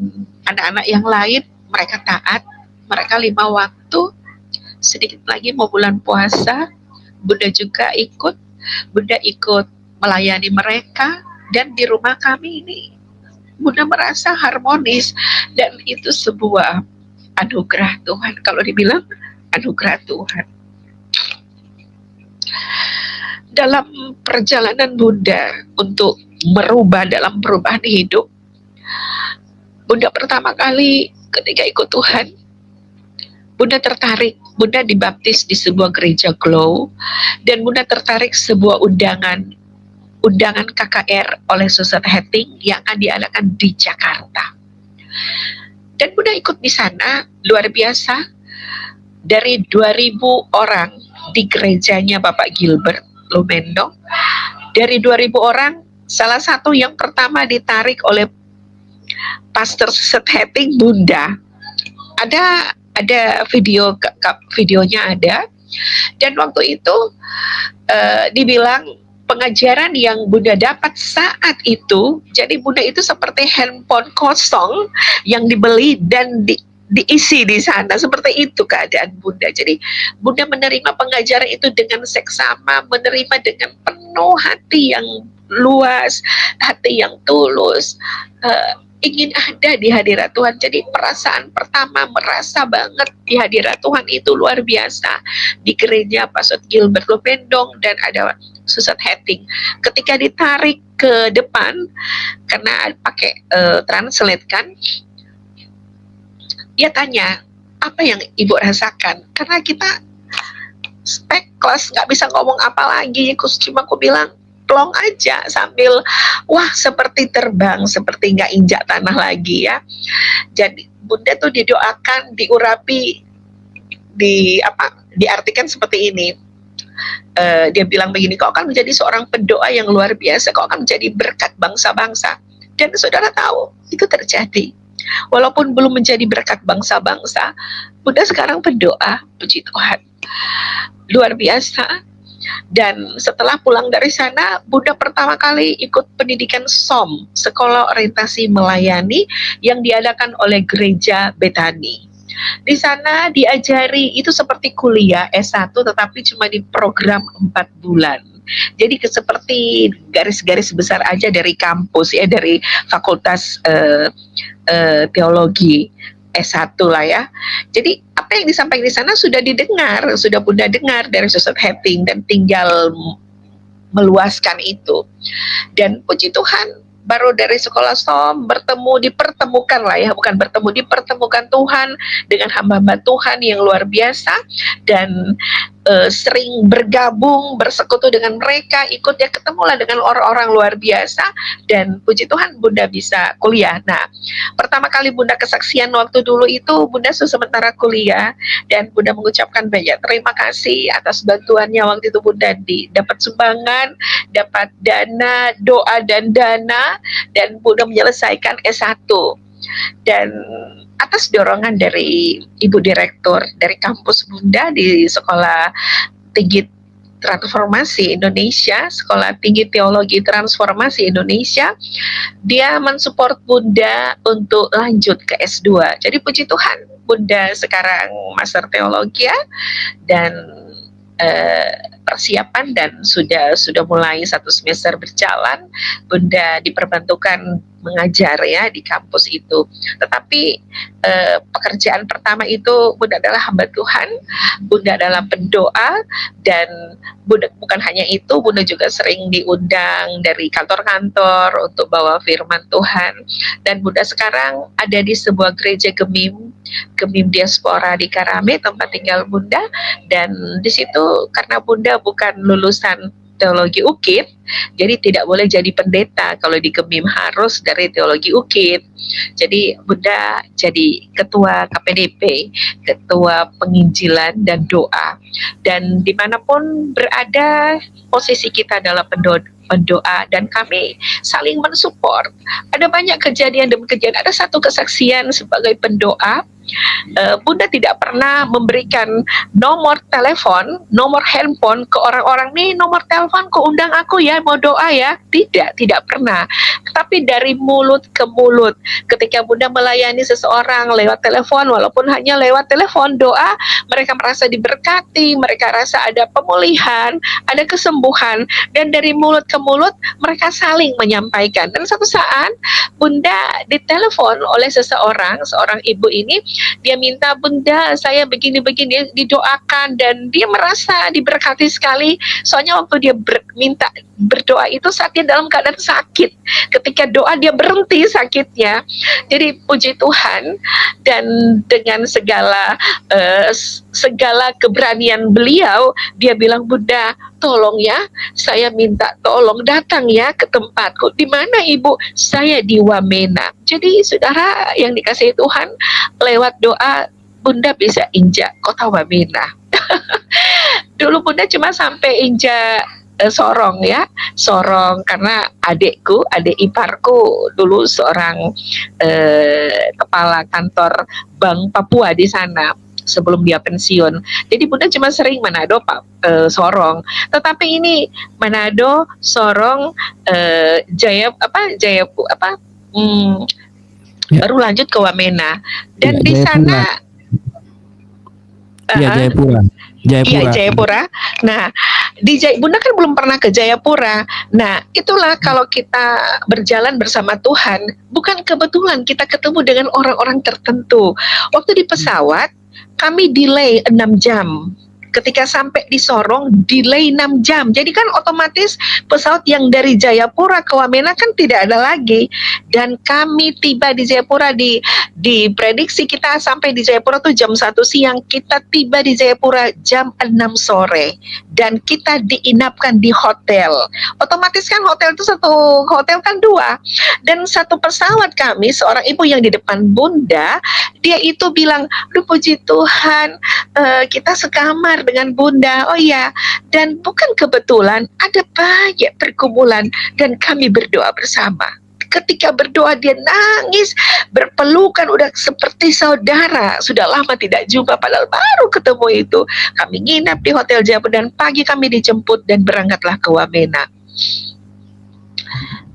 anak-anak yang lain mereka taat, mereka 5 waktu. Sedikit lagi mau bulan puasa, Bunda juga ikut, Bunda ikut melayani mereka, dan di rumah kami ini Bunda merasa harmonis, dan itu sebuah anugerah Tuhan. Kalau dibilang anugerah Tuhan. Dalam perjalanan Bunda untuk merubah dalam perubahan hidup, Bunda pertama kali ketika ikut Tuhan, Bunda tertarik, Bunda dibaptis di sebuah gereja Glow, dan Bunda tertarik sebuah undangan KKR oleh Susan Hetting yang akan diadakan di Jakarta. Dan Bunda ikut di sana, luar biasa, dari 2.000 orang di gerejanya Bapak Gilbert Lumendong. Dari 2.000 orang, salah satu yang pertama ditarik oleh Pastor Susan Hetting, Bunda. Ada videonya ada, dan waktu itu dibilang pengajaran yang Bunda dapat saat itu, jadi Bunda itu seperti handphone kosong yang dibeli dan diisi di sana, seperti itu keadaan Bunda. Jadi Bunda menerima pengajaran itu dengan seksama, menerima dengan penuh hati yang luas, hati yang tulus, ingin ada di hadirat Tuhan. Jadi perasaan pertama merasa banget di hadirat Tuhan itu luar biasa di gereja Pastor Gilbert Lumendong dan ada Susan Hetting. Ketika ditarik ke depan karena pakai translate kan, dia tanya, apa yang ibu rasakan? Karena kita speechless, nggak bisa ngomong apa lagi. Cuma aku bilang plong aja sambil wah seperti terbang, seperti nggak injak tanah lagi ya. Jadi Bunda tuh didoakan, diurapi, diartikan seperti ini. Dia bilang begini, kau akan menjadi seorang pendoa yang luar biasa, kau akan menjadi berkat bangsa-bangsa. Dan saudara tahu itu terjadi. Walaupun belum menjadi berkat bangsa-bangsa, Bunda sekarang berdoa, puji Tuhan, luar biasa. Dan setelah pulang dari sana, Bunda pertama kali ikut pendidikan SOM, Sekolah Orientasi Melayani, yang diadakan oleh Gereja Betani. Di sana diajari itu seperti kuliah S1, tetapi cuma di program 4 bulan. Jadi seperti garis-garis besar aja dari kampus ya, dari Fakultas Teologi S1 lah ya. Jadi apa yang disampaikan di sana sudah didengar, sudah Bunda dengar dari Susan Hetting, dan tinggal meluaskan itu. Dan puji Tuhan, baru dari sekolah SOM dipertemukan lah ya, bukan bertemu, dipertemukan Tuhan dengan hamba-hamba Tuhan yang luar biasa. Dan sering bergabung, bersekutu dengan mereka, ikut ya ketemulah dengan orang-orang luar biasa, dan puji Tuhan Bunda bisa kuliah. Nah, pertama kali Bunda kesaksian waktu dulu itu Bunda sementara kuliah, dan Bunda mengucapkan banyak terima kasih atas bantuannya waktu itu Bunda dapat sumbangan, dapat dana, doa dan dana, dan Bunda menyelesaikan S1. Dan atas dorongan dari Ibu Direktur dari kampus Bunda di Sekolah Tinggi Transformasi Indonesia, Sekolah Tinggi Teologi Transformasi Indonesia, dia mensupport Bunda untuk lanjut ke S2. Jadi puji Tuhan, Bunda sekarang Master Teologi ya, dan persiapan dan sudah mulai 1 semester berjalan. Bunda diperbantukan mengajar ya di kampus itu. Tetapi pekerjaan pertama itu Bunda adalah hamba Tuhan, Bunda adalah pendoa, dan Bunda bukan hanya itu, Bunda juga sering diundang dari kantor-kantor untuk bawa firman Tuhan. Dan Bunda sekarang ada di sebuah gereja Gemim Diaspora di Karame, tempat tinggal Bunda. Dan di situ karena Bunda bukan lulusan teologi UKIP, jadi tidak boleh jadi pendeta. Kalau di Gemim harus dari teologi UKIP. Jadi Bunda jadi ketua KPDP, ketua penginjilan dan doa. Dan dimanapun berada, posisi kita adalah pendoa, dan kami saling mensupport. Ada banyak kejadian demi kejadian. Ada satu kesaksian sebagai pendoa, Bunda tidak pernah memberikan nomor telepon, nomor handphone ke orang-orang, nih nomor telepon undang aku ya, mau doa ya. Tidak pernah. Tapi dari mulut ke mulut, ketika Bunda melayani seseorang lewat telepon, walaupun hanya lewat telepon doa, mereka merasa diberkati, mereka rasa ada pemulihan, ada kesembuhan, dan dari mulut ke mulut mereka saling menyampaikan. Dan satu saat Bunda ditelepon oleh seorang ibu ini. Dia minta, Bunda saya begini-begini, didoakan, dan dia merasa diberkati sekali. Soalnya waktu dia minta berdoa itu saat dia dalam keadaan sakit. Ketika doa dia berhenti sakitnya. Jadi puji Tuhan, dan dengan segala keberanian beliau, dia bilang, Bunda tolong ya, saya minta tolong datang ya ke tempatku. Di mana Ibu? Saya di Wamena. Jadi saudara yang dikasihi Tuhan, lewat doa Bunda bisa injak kota Wamena. Dulu Bunda cuma sampai injak Sorong ya, Sorong, karena adik iparku dulu seorang kepala kantor Bank Papua di sana sebelum dia pensiun. Jadi Bunda cuma sering Manado, Sorong. Tetapi ini Manado, Sorong, baru lanjut ke Wamena. Dan di sana Jayapura. Iya, Jayapura. Nah, Bunda kan belum pernah ke Jayapura. Nah, itulah kalau kita berjalan bersama Tuhan, bukan kebetulan kita ketemu dengan orang-orang tertentu. Waktu di pesawat, kami delay 6 jam. Ketika sampai di Sorong, delay 6 jam. Jadi kan otomatis pesawat yang dari Jayapura ke Wamena kan tidak ada lagi. Dan kami tiba di Jayapura, diprediksi kita sampai di Jayapura tuh jam 1 siang. Kita tiba di Jayapura jam 6 sore. Dan kita diinapkan di hotel. Otomatis kan hotel itu satu hotel kan 2. Dan satu pesawat kami, seorang ibu yang di depan Bunda, dia itu bilang, aduh puji Tuhan, kita sekamar dengan Bunda. Oh ya, dan bukan kebetulan, ada banyak pergumulan dan kami berdoa bersama. Ketika berdoa dia nangis, berpelukan, udah seperti saudara. Sudah lama tidak jumpa, padahal baru ketemu itu. Kami nginap di Hotel Jayapura dan pagi kami dijemput dan berangkatlah ke Wamena.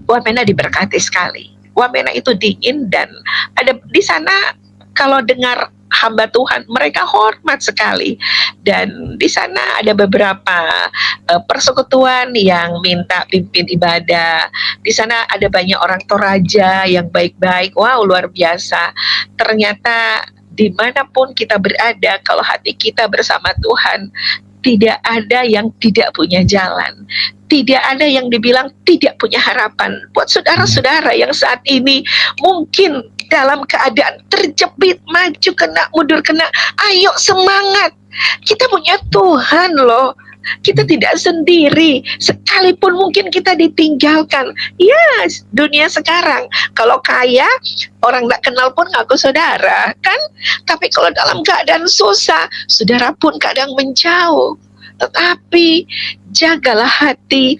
Wamena diberkati sekali. Wamena itu dingin, dan ada di sana kalau dengar hamba Tuhan, mereka hormat sekali. Dan di sana ada beberapa persekutuan yang minta pimpin ibadah. Di sana ada banyak orang Toraja yang baik-baik. Wow, luar biasa. Ternyata dimanapun kita berada, kalau hati kita bersama Tuhan, tidak ada yang tidak punya jalan. Tidak ada yang dibilang tidak punya harapan. Buat saudara-saudara yang saat ini mungkin dalam keadaan terjepit, maju kena, mundur kena, ayo semangat. Kita punya Tuhan loh. Kita tidak sendiri, sekalipun mungkin kita ditinggalkan. Yes, dunia sekarang, kalau kaya, orang tak kenal pun ngaku saudara, kan? Tapi kalau dalam keadaan susah, saudara pun kadang menjauh. Tetapi jagalah hati,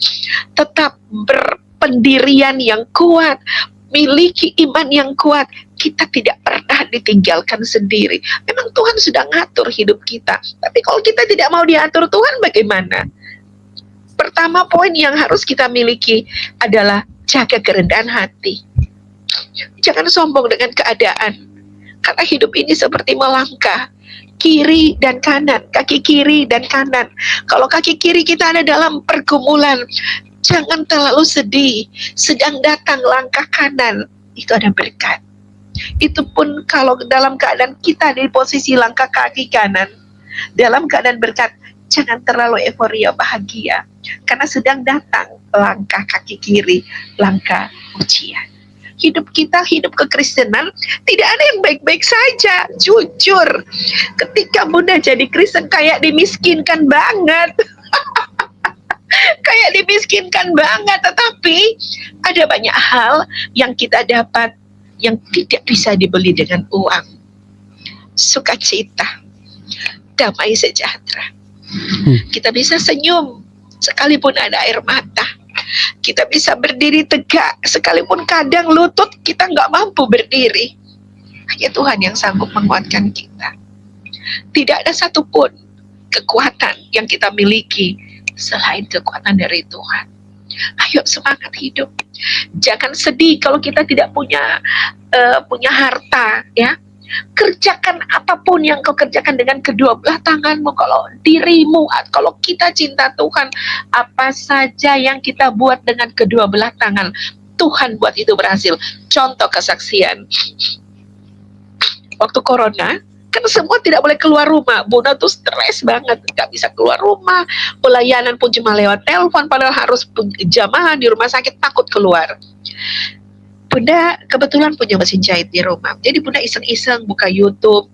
tetap berpendirian yang kuat, miliki iman yang kuat. Kita tidak pernah ditinggalkan sendiri. Memang Tuhan sudah ngatur hidup kita. Tapi kalau kita tidak mau diatur Tuhan, bagaimana? Pertama, poin yang harus kita miliki adalah jaga kerendahan hati. Jangan sombong dengan keadaan. Karena hidup ini seperti melangkah. Kiri dan kanan, kaki kiri dan kanan. Kalau kaki kiri kita ada dalam pergumulan, jangan terlalu sedih. Sedang datang langkah kanan, itu ada berkat. Itu pun kalau dalam keadaan kita di posisi langkah kaki kanan, dalam keadaan berkat, jangan terlalu euforia bahagia, karena sedang datang langkah kaki kiri, langkah ujian. Hidup kita, hidup kekristenan, tidak ada yang baik-baik saja. Jujur, ketika Bunda jadi Kristen kayak dimiskinkan banget. Kayak dimiskinkan banget, tetapi ada banyak hal yang kita dapat yang tidak bisa dibeli dengan uang. Sukacita, damai sejahtera. Kita bisa senyum sekalipun ada air mata. Kita bisa berdiri tegak sekalipun kadang lutut kita nggak mampu berdiri. Hanya Tuhan yang sanggup menguatkan kita. Tidak ada satupun kekuatan yang kita miliki selain kekuatan dari Tuhan. Ayo semangat hidup. Jangan sedih kalau kita tidak punya harta, ya. Kerjakan apapun yang kau kerjakan dengan kedua belah tanganmu. Kalau dirimu, kalau kita cinta Tuhan, apa saja yang kita buat dengan kedua belah tangan, Tuhan buat itu berhasil. Contoh kesaksian. Waktu corona, kan semua tidak boleh keluar rumah. Bunda tuh stres banget, gak bisa keluar rumah. Pelayanan pun cuma lewat telepon, padahal harus jamaah di rumah sakit, takut keluar. Bunda kebetulan punya mesin jahit di rumah, jadi Bunda iseng-iseng buka YouTube.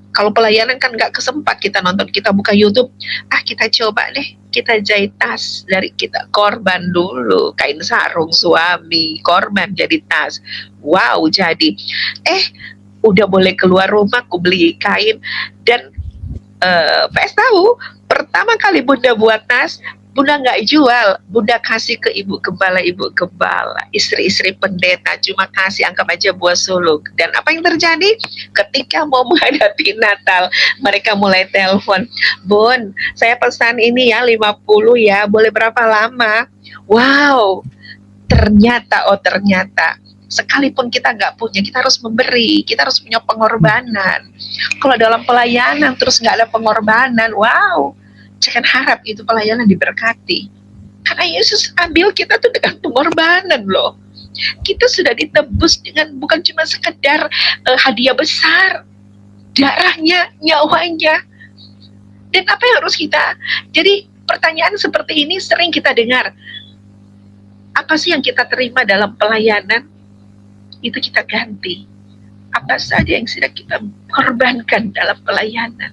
Kalau pelayanan kan gak kesempat kita nonton, kita buka YouTube. Kita coba deh, kita jahit tas dari kita. Korban dulu, kain sarung suami, korban jadi tas. Wow, jadi udah boleh keluar rumah, aku beli kain. Dan PS tahu, pertama kali Bunda buat tas, Bunda nggak jual, Bunda kasih ke ibu gembala, istri-istri pendeta, cuma kasih, anggap aja buah suluk. Dan apa yang terjadi? Ketika mau menghadapi Natal, mereka mulai telepon, Bun, saya pesan ini ya 50 ya, boleh berapa lama? Wow, ternyata sekalipun kita nggak punya, kita harus memberi, kita harus punya pengorbanan. Kalau dalam pelayanan terus nggak ada pengorbanan, wow, jangan harap itu pelayanan diberkati. Karena Yesus ambil kita tuh dengan pengorbanan loh. Kita sudah ditebus dengan bukan cuma sekedar hadiah besar, darahnya, nyawanya. Dan apa yang harus kita, jadi pertanyaan seperti ini sering kita dengar. Apa sih yang kita terima dalam pelayanan? Itu kita ganti. Apa saja yang sudah kita korbankan dalam pelayanan.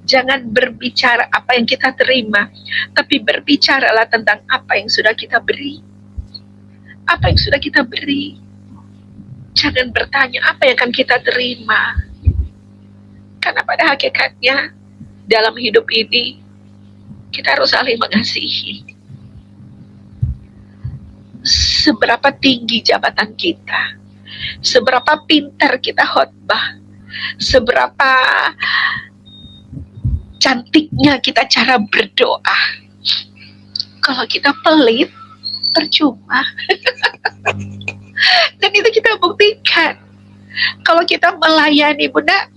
Jangan berbicara apa yang kita terima, tapi berbicaralah tentang apa yang sudah kita beri. Apa yang sudah kita beri. Jangan bertanya apa yang akan kita terima. Karena pada hakikatnya dalam hidup ini kita harus saling mengasihi. Seberapa tinggi jabatan kita, seberapa pintar kita khotbah, seberapa cantiknya kita cara berdoa, kalau kita pelit, percuma. Dan itu kita buktikan. Kalau kita melayani, Bunda,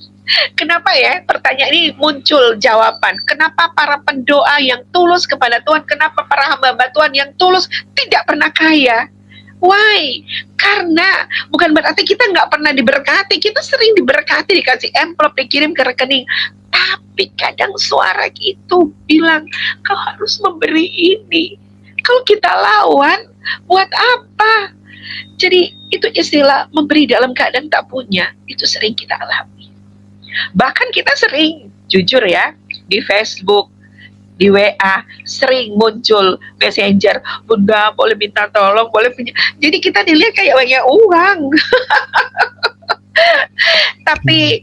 kenapa ya pertanyaan ini muncul jawaban? Kenapa para pendoa yang tulus kepada Tuhan, kenapa para hamba-hamba Tuhan yang tulus tidak pernah kaya? Why? Karena bukan berarti kita nggak pernah diberkati. Kita sering diberkati, dikasih amplop, dikirim ke rekening. Tapi kadang suara itu bilang, kau harus memberi ini. Kalau kita lawan, buat apa? Jadi itu istilah memberi dalam keadaan tak punya, itu sering kita alami. Bahkan kita sering, jujur ya, di Facebook, di WA, sering muncul messenger, Bunda boleh minta tolong, boleh punya. Jadi kita dilihat kayak banyak uang. Tapi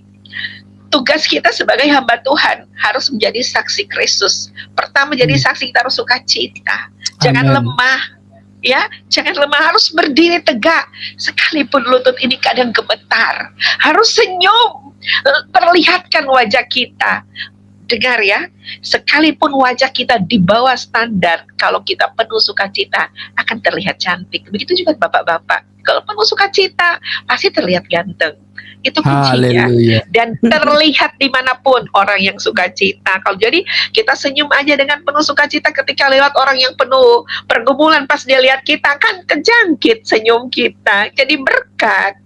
tugas kita sebagai hamba Tuhan harus menjadi saksi Kristus. Pertama, jadi saksi, kita harus sukacita. Jangan lemah, ya, jangan lemah, harus berdiri tegak. Sekalipun lutut ini kadang gemetar, harus senyum, perlihatkan wajah kita. Dengar ya, sekalipun wajah kita di bawah standar, kalau kita penuh sukacita akan terlihat cantik. Begitu juga bapak-bapak, kalau penuh sukacita pasti terlihat ganteng. Itu kuncinya. Dan terlihat dimanapun orang yang sukacita. Kalau jadi kita senyum aja dengan penuh sukacita ketika lewat orang yang penuh pergumulan, pas dia lihat kita kan kejangkit senyum kita, jadi berkat.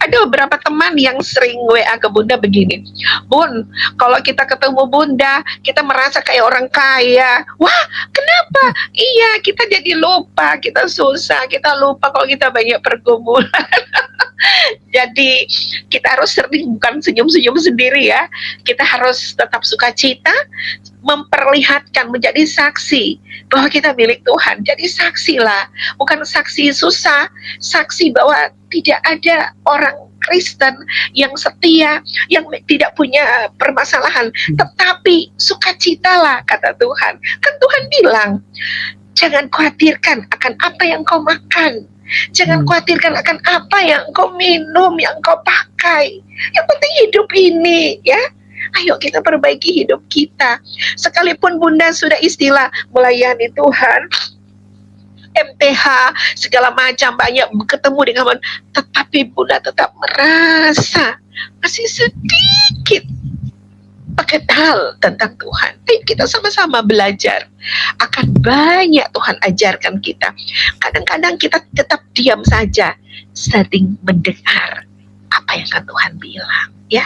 Ada beberapa teman yang sering WA ke Bunda begini, Bun, kalau kita ketemu Bunda, kita merasa kayak orang kaya. Wah, kenapa? Iya, kita jadi lupa, kita susah, kita lupa kalau kita banyak pergumulan. Jadi kita harus sering, bukan senyum-senyum sendiri ya, kita harus tetap sukacita, memperlihatkan, menjadi saksi bahwa kita milik Tuhan. Jadi saksilah, bukan saksi susah, saksi bahwa tidak ada orang Kristen yang setia, yang tidak punya permasalahan, tetapi sukacitalah, kata Tuhan. Kan Tuhan bilang, jangan khawatirkan akan apa yang kau makan, jangan khawatirkan akan apa yang kau minum, yang kau pakai. Yang penting hidup ini, ya. Ayo kita perbaiki hidup kita. Sekalipun Bunda sudah istilah melayani Tuhan, MTH, segala macam, banyak ketemu dengan, tetapi Bunda tetap merasa masih sedikit mengenal tentang Tuhan. Ayo kita sama-sama belajar. Akan banyak Tuhan ajarkan kita. Kadang-kadang kita tetap diam saja, sering mendengar apa yang Tuhan bilang, ya.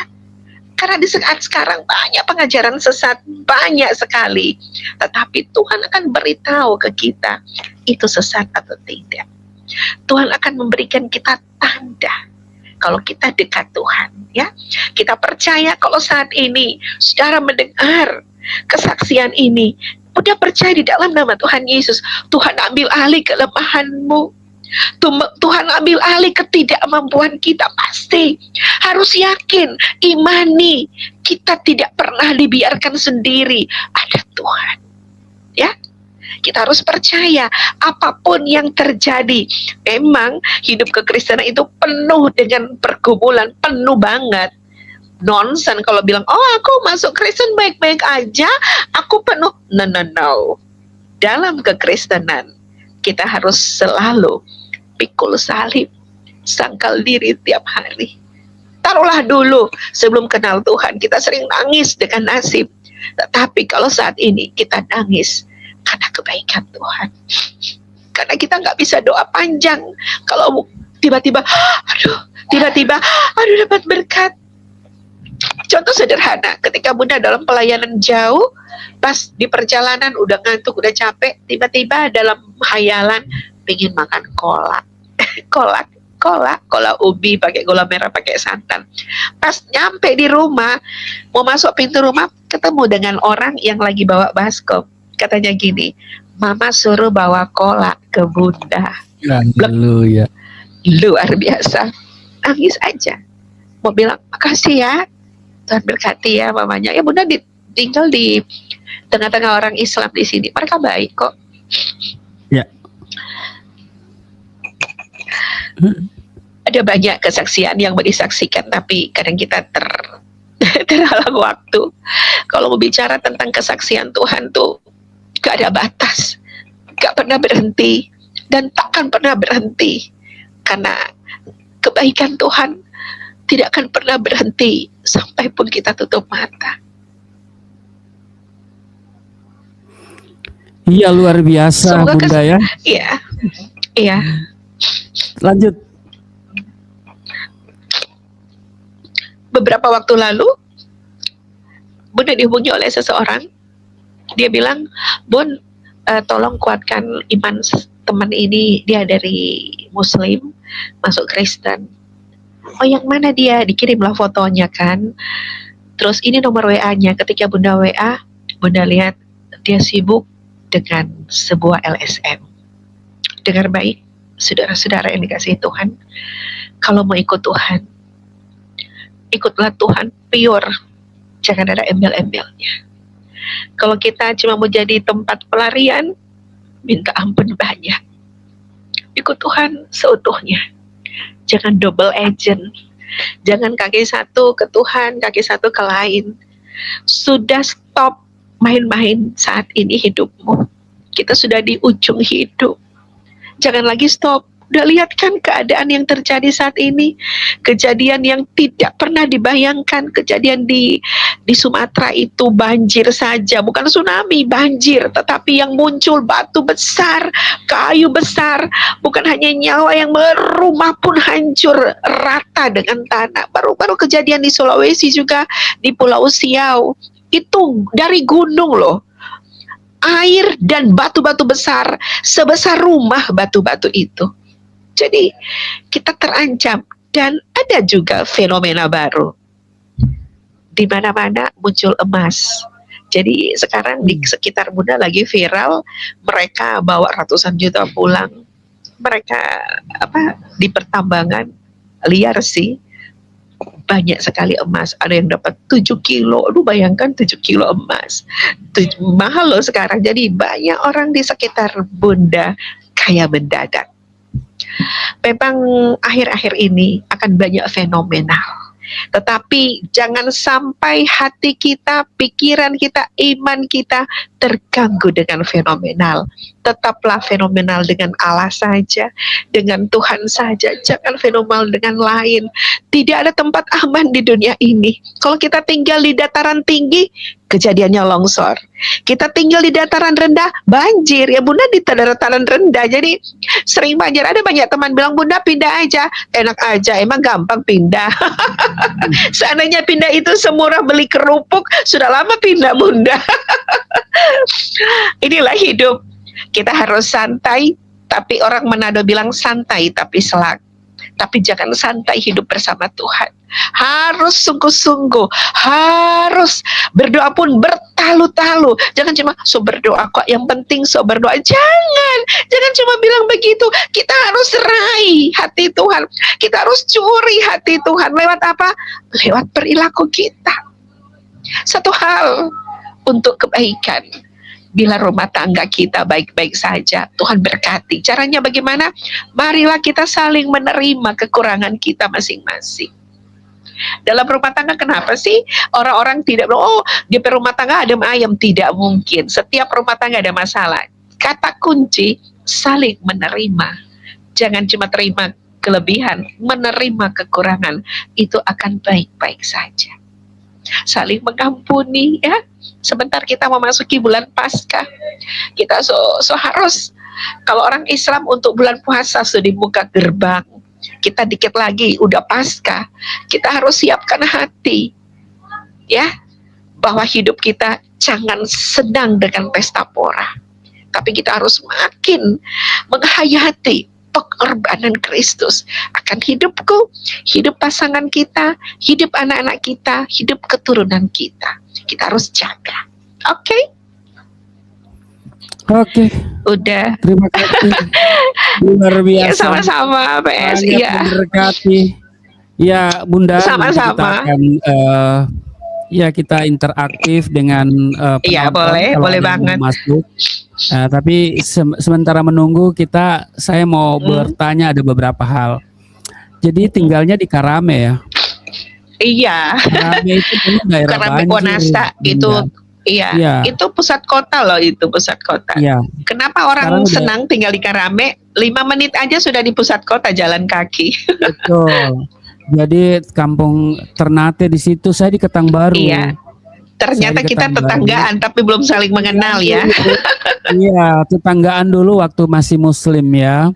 Karena di saat sekarang banyak pengajaran sesat, banyak sekali. Tetapi Tuhan akan beritahu ke kita, itu sesat atau tidak. Tuhan akan memberikan kita tanda kalau kita dekat Tuhan, ya. Kita percaya kalau saat ini saudara mendengar kesaksian ini, udah percaya di dalam nama Tuhan Yesus, Tuhan ambil alih kelemahanmu, Tuhan ambil alih ketidakmampuan kita. Pasti harus yakin, imani, kita tidak pernah dibiarkan sendiri, ada Tuhan, ya. Kita harus percaya apapun yang terjadi. Memang hidup kekristenan itu penuh dengan pergumulan, penuh banget. Nonsen kalau bilang, oh aku masuk Kristen baik-baik aja, aku penuh. No. Dalam kekristenan kita harus selalu pikul salib, sangkal diri tiap hari. Taruhlah dulu sebelum kenal Tuhan kita sering nangis dengan nasib, tetapi kalau saat ini kita nangis karena kebaikan Tuhan, karena kita nggak bisa doa panjang kalau tiba-tiba aduh dapat berkat. Contoh sederhana, ketika Bunda dalam pelayanan jauh, pas di perjalanan udah ngantuk, udah capek, tiba-tiba dalam hayalan pengen makan kolak, kolak ubi pakai gula merah pakai santan. Pas nyampe di rumah, mau masuk pintu rumah, ketemu dengan orang yang lagi bawa baskom. Katanya gini, Mama suruh bawa kolak ke Bunda. Haleluya. Luar biasa. Nangis aja. Mau bilang, makasih ya, Tuhan berkati ya mamanya. Ya Bunda tinggal di tengah-tengah orang Islam di sini. Mereka baik kok. Ya. Ada banyak kesaksian yang mau disaksikan, tapi kadang kita terhalang waktu. Kalau mau bicara tentang kesaksian Tuhan tuh gak ada batas, gak pernah berhenti, dan takkan pernah berhenti. Karena kebaikan Tuhan tidak akan pernah berhenti sampai pun kita tutup mata. Iya, luar biasa. Semoga Bunda ya. Iya. Lanjut. Beberapa waktu lalu Bunda dihubungi oleh seseorang, dia bilang, Bun, tolong kuatkan iman teman ini, dia dari Muslim masuk Kristen. Oh, yang mana dia? Dikirimlah fotonya kan. Terus ini nomor WA-nya. Ketika Bunda WA, Bunda lihat dia sibuk dengan sebuah LSM. Dengar baik, saudara-saudara yang dikasihi Tuhan, kalau mau ikut Tuhan, ikutlah Tuhan pure, jangan ada embel-embelnya. Kalau kita cuma mau jadi tempat pelarian, minta ampun banyak. Ikut Tuhan seutuhnya, jangan double agent, jangan kaki satu ke Tuhan, kaki satu ke lain. Sudah stop main-main saat ini hidupmu. Kita sudah di ujung hidup. Jangan lagi stop. Udah lihat kan keadaan yang terjadi saat ini, kejadian yang tidak pernah dibayangkan, kejadian di Sumatera itu banjir saja, bukan tsunami, banjir, tetapi yang muncul batu besar, kayu besar, bukan hanya nyawa yang rumah pun hancur rata dengan tanah. Baru-baru kejadian di Sulawesi juga, di Pulau Siau, itu dari gunung loh. Air dan batu-batu besar sebesar rumah batu-batu itu. Jadi kita terancam, dan ada juga fenomena baru. Di mana-mana muncul emas. Jadi sekarang di sekitar Bunda lagi viral, mereka bawa ratusan juta pulang. Mereka di pertambangan liar sih. Banyak sekali emas, ada yang dapat 7 kilo, lu bayangkan 7 kilo emas, mahal loh sekarang. Jadi banyak orang di sekitar Bunda kaya mendadak. Memang akhir-akhir ini akan banyak fenomenal, tetapi jangan sampai hati kita, pikiran kita, iman kita terganggu dengan fenomenal. Tetaplah fenomenal dengan Allah saja, dengan Tuhan saja, jangan fenomenal dengan lain. Tidak ada tempat aman di dunia ini. Kalau kita tinggal di dataran tinggi, kejadiannya longsor. Kita tinggal di dataran rendah, banjir. Ya Bunda di dataran rendah, jadi sering banjir. Ada banyak teman bilang, Bunda pindah aja. Enak aja, emang gampang pindah. Seandainya pindah itu semurah beli kerupuk, sudah lama pindah Bunda. Inilah hidup. Kita harus santai, tapi orang Manado bilang santai tapi selak. Tapi jangan santai hidup bersama Tuhan. Harus sungguh-sungguh, harus berdoa pun bertalu-talu. Jangan cuma so berdoa kok, yang penting so berdoa. Jangan cuma bilang begitu. Kita harus raih hati Tuhan. Kita harus curi hati Tuhan. Lewat apa? Lewat perilaku kita. Satu hal untuk kebaikan. Bila rumah tangga kita baik-baik saja, Tuhan berkati. Caranya bagaimana? Marilah kita saling menerima kekurangan kita masing-masing. Dalam rumah tangga kenapa sih orang-orang tidak bilang, oh di rumah tangga adem ayem? Tidak mungkin. Setiap rumah tangga ada masalah. Kata kunci, saling menerima. Jangan cuma terima kelebihan, menerima kekurangan. Itu akan baik-baik saja. Saling mengampuni ya. Sebentar kita memasuki bulan Paskah, kita so harus, kalau orang Islam untuk bulan puasa sudah di muka gerbang, kita dikit lagi udah Paskah, kita harus siapkan hati ya, bahwa hidup kita jangan senang dengan pesta pora, tapi kita harus makin menghayati pengorbanan Kristus akan hidupku, hidup pasangan kita, hidup anak-anak kita, hidup keturunan kita. Kita harus jaga. Oke? Oke. Udah. Terima kasih. Luar biasa. Ya, sama-sama PS. Iya. Memberkati. Ya, Bunda. Sama-sama. Kita interaktif dengan penonton. Iya, boleh banget. Masuk. Tapi sementara menunggu saya mau bertanya ada beberapa hal. Jadi tinggalnya di Karame ya? Iya. Karame itu daerah Karame Wanasa itu, iya. Itu pusat kota loh, itu pusat kota. Iya. Kenapa orang senang tinggal di Karame? 5 menit aja sudah di pusat kota jalan kaki. Betul. Jadi kampung Ternate di situ, saya di Ketang Baru. Iya. Ternyata kita tetanggaan tapi belum saling mengenal ya. Iya, tetanggaan dulu waktu masih Muslim ya.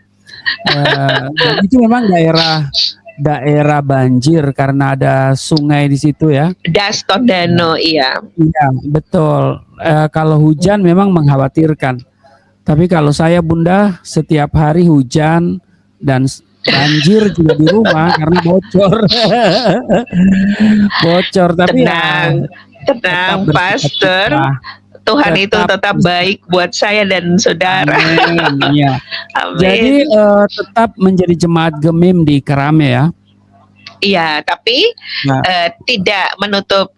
Itu memang daerah daerah banjir karena ada sungai di situ ya. Das Tondano, iya. Iya, betul. Kalau hujan memang mengkhawatirkan. Tapi kalau saya Bunda setiap hari hujan dan banjir juga di rumah karena bocor. Bocor tapi Tenang, tenang, tetap Pastor. bersukacita. Tuhan itu Tetap tetap baik buat saya dan saudara. Amin. Iya. Jadi Amin. tetap menjadi jemaat Gemim di Kerame ya. Iya, tapi Nah, tidak menutup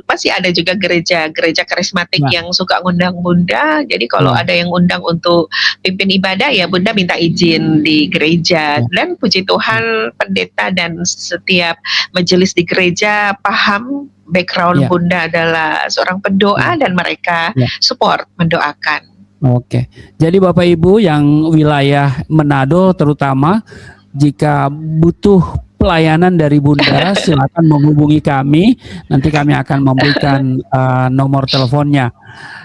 masih ada juga gereja karismatik nah, yang suka ngundang Bunda. Jadi kalau ya, ada yang ngundang untuk pimpin ibadah ya Bunda minta izin di gereja. ya, Dan puji Tuhan pendeta dan setiap majelis di gereja paham background ya, Bunda adalah seorang pendoa ya, dan mereka ya. support mendoakan. Oke. Jadi Bapak Ibu yang wilayah Manado terutama jika butuh pelayanan dari Bunda, silakan menghubungi kami. Nanti kami akan memberikan nomor teleponnya.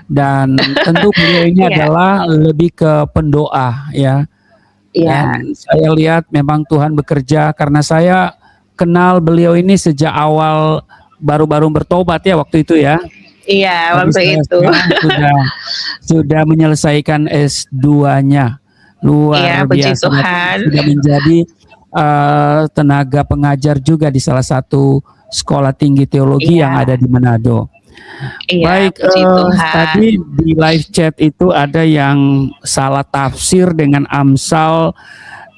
Dan tentu beliau ini Iya, adalah lebih ke pendoa ya. iya, Dan saya lihat memang Tuhan bekerja karena saya kenal beliau ini sejak awal baru-baru bertobat ya waktu itu ya. iya Tapi waktu saya itu. sekarang sudah menyelesaikan S2-nya. Iya, Luar puji biasa. Tuhan. Sudah menjadi tenaga pengajar juga di salah satu sekolah tinggi teologi yang Iya, ada di Manado. iya, Baik, puji Tuhan. tadi di live chat itu ada yang salah tafsir dengan Amsal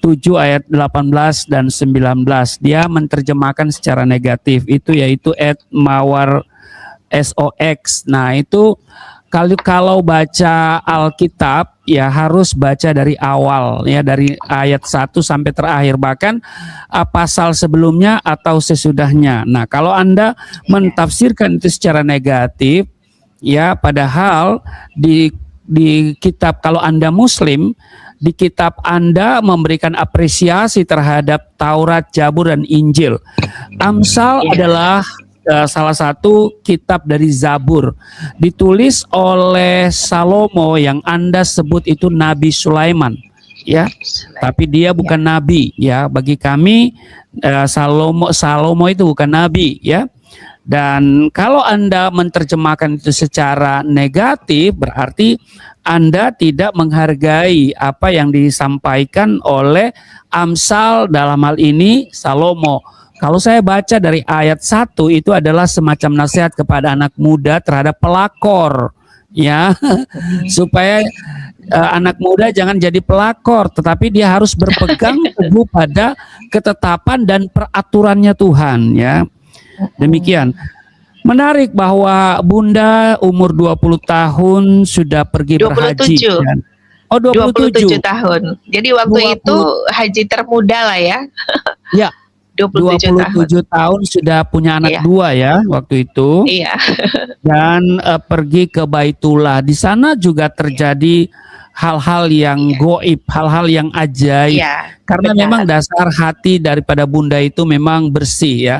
7 ayat 18 dan 19. Dia menerjemahkan secara negatif itu yaitu Mawar SOX. Nah, itu kalau baca Alkitab ya harus baca dari awal ya, dari ayat 1 sampai terakhir, bahkan pasal sebelumnya atau sesudahnya. Nah, kalau Anda mentafsirkan itu secara negatif ya, padahal di kitab, kalau Anda Muslim, di kitab Anda memberikan apresiasi terhadap Taurat, Zabur dan Injil. Amsal Iya, adalah salah satu kitab dari Zabur, ditulis oleh Salomo yang Anda sebut itu Nabi Sulaiman ya, tapi dia bukan nabi ya. Bagi kami Salomo itu bukan nabi ya. Dan kalau Anda menerjemahkan itu secara negatif, berarti Anda tidak menghargai apa yang disampaikan oleh Amsal, dalam hal ini Salomo. Kalau saya baca dari ayat 1 itu adalah semacam nasihat kepada anak muda terhadap pelakor ya, supaya anak muda jangan jadi pelakor, tetapi dia harus berpegang teguh pada ketetapan dan peraturannya Tuhan ya. Demikian. Menarik bahwa Bunda umur 20 tahun sudah pergi berhaji 27. kan? Oh, 27 tahun. Jadi waktu 20 itu haji termuda lah ya. ya. 27 tahun. 27 tahun sudah punya anak Iya, dua ya waktu itu, iya, dan pergi ke Baitullah. Di sana juga terjadi hal-hal yang iya, goib, hal-hal yang ajaib. iya, Karena benar. memang dasar hati daripada Bunda itu memang bersih ya.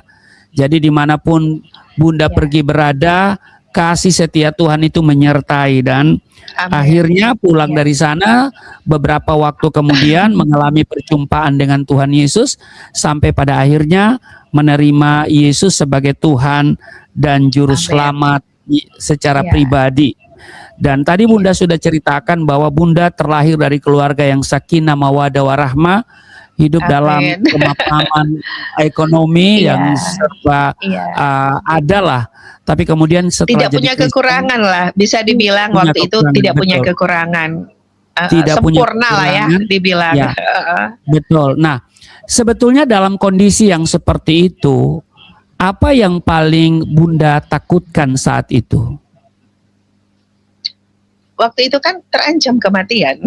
Jadi dimanapun Bunda Iya, pergi berada, kasih setia Tuhan itu menyertai, dan amin. akhirnya pulang Iya, dari sana beberapa waktu kemudian mengalami perjumpaan dengan Tuhan Yesus sampai pada akhirnya menerima Yesus sebagai Tuhan dan juru amin. selamat secara Iya, pribadi. Dan tadi iya, Bunda sudah ceritakan bahwa Bunda terlahir dari keluarga yang sakinah mawaddah warahmah, hidup dalam amin. kemapanan ekonomi yang Iya, serba iya. ada lah. Tapi kemudian setelah Tidak jadi punya Kristen, kekurangan lah, bisa dibilang punya waktu itu kekurangan, tidak punya betul. kekurangan. Tidak punya Sempurna lah ya kekurangan, dibilang. ya, betul. Nah, sebetulnya dalam kondisi yang seperti itu, apa yang paling Bunda takutkan saat itu? Waktu itu kan terancam kematian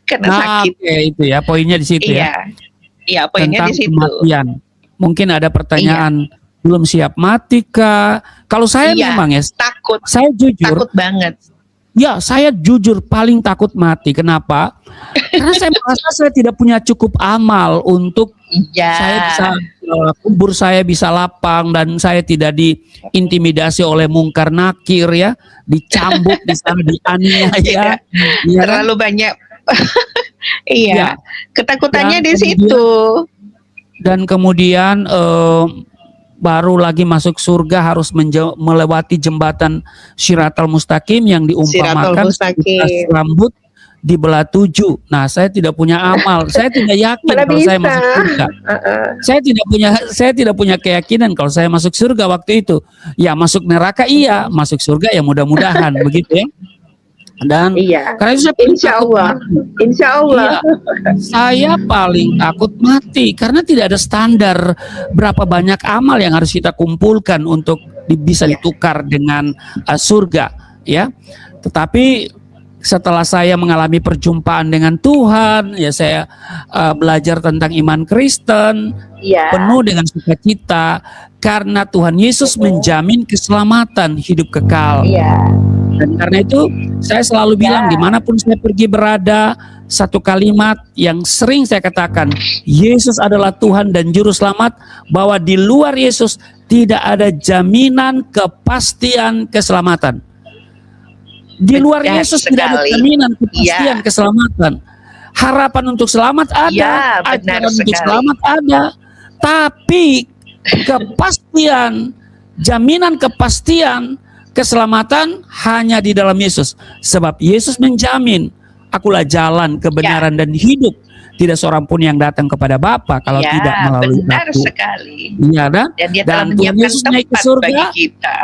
karena Nah, sakit. oke, itu ya poinnya di situ ya, Iya, iya poinnya tentang di situ. kematian. Mungkin ada Iya, pertanyaan, belum siap mati kah? Kalau saya iya, memang ya, takut, saya jujur, takut banget. ya saya jujur paling takut mati. Kenapa? Karena saya merasa saya tidak punya cukup amal untuk saya bisa Iya, kubur saya bisa lapang, dan saya tidak diintimidasi oleh mungkar nakir ya, dicambuk di sana, dianiaya, tidak ya kan? terlalu banyak. Ya, Iya, ketakutannya dan di kemudian situ. dan kemudian baru lagi masuk surga harus melewati jembatan Syiratal Mustaqim yang Siratul diumpamakan Mustaqim. rambut dibelah 7. Nah, saya tidak punya amal. Saya tidak yakin Mana kalau saya bisa? masuk surga. Saya tidak punya keyakinan kalau saya masuk surga waktu itu. Ya, masuk neraka iya, masuk surga ya mudah-mudahan begitu ya. Dan Iya. karena itu saya paling Insya takut Allah. mati. Insya Allah. Iya, saya paling takut mati karena tidak ada standar berapa banyak amal yang harus kita kumpulkan untuk bisa ditukar dengan surga, ya. Tetapi setelah saya mengalami perjumpaan dengan Tuhan, ya saya belajar tentang iman Kristen, Iya. penuh dengan sukacita karena Tuhan Yesus menjamin keselamatan hidup kekal. Iya. Dan karena itu saya selalu bilang dimanapun saya pergi berada, satu kalimat yang sering saya katakan, Yesus adalah Tuhan dan Juru Selamat, bahwa di luar Yesus tidak ada jaminan kepastian keselamatan. Di luar Benar Yesus tidak ada sekali. jaminan kepastian keselamatan. Harapan untuk selamat ada, Ya, benar ajaran untuk sekali. selamat ada, tapi kepastian, jaminan kepastian keselamatan hanya di dalam Yesus. Sebab Yesus menjamin, akulah jalan, kebenaran dan hidup. Tidak seorang pun yang datang kepada Bapa kalau Ya, tidak melalui benar aku. sekali. Iya, Dan dia telah dan Tuhan menyiapkan Yesus naik ke tempat surga. bagi kita.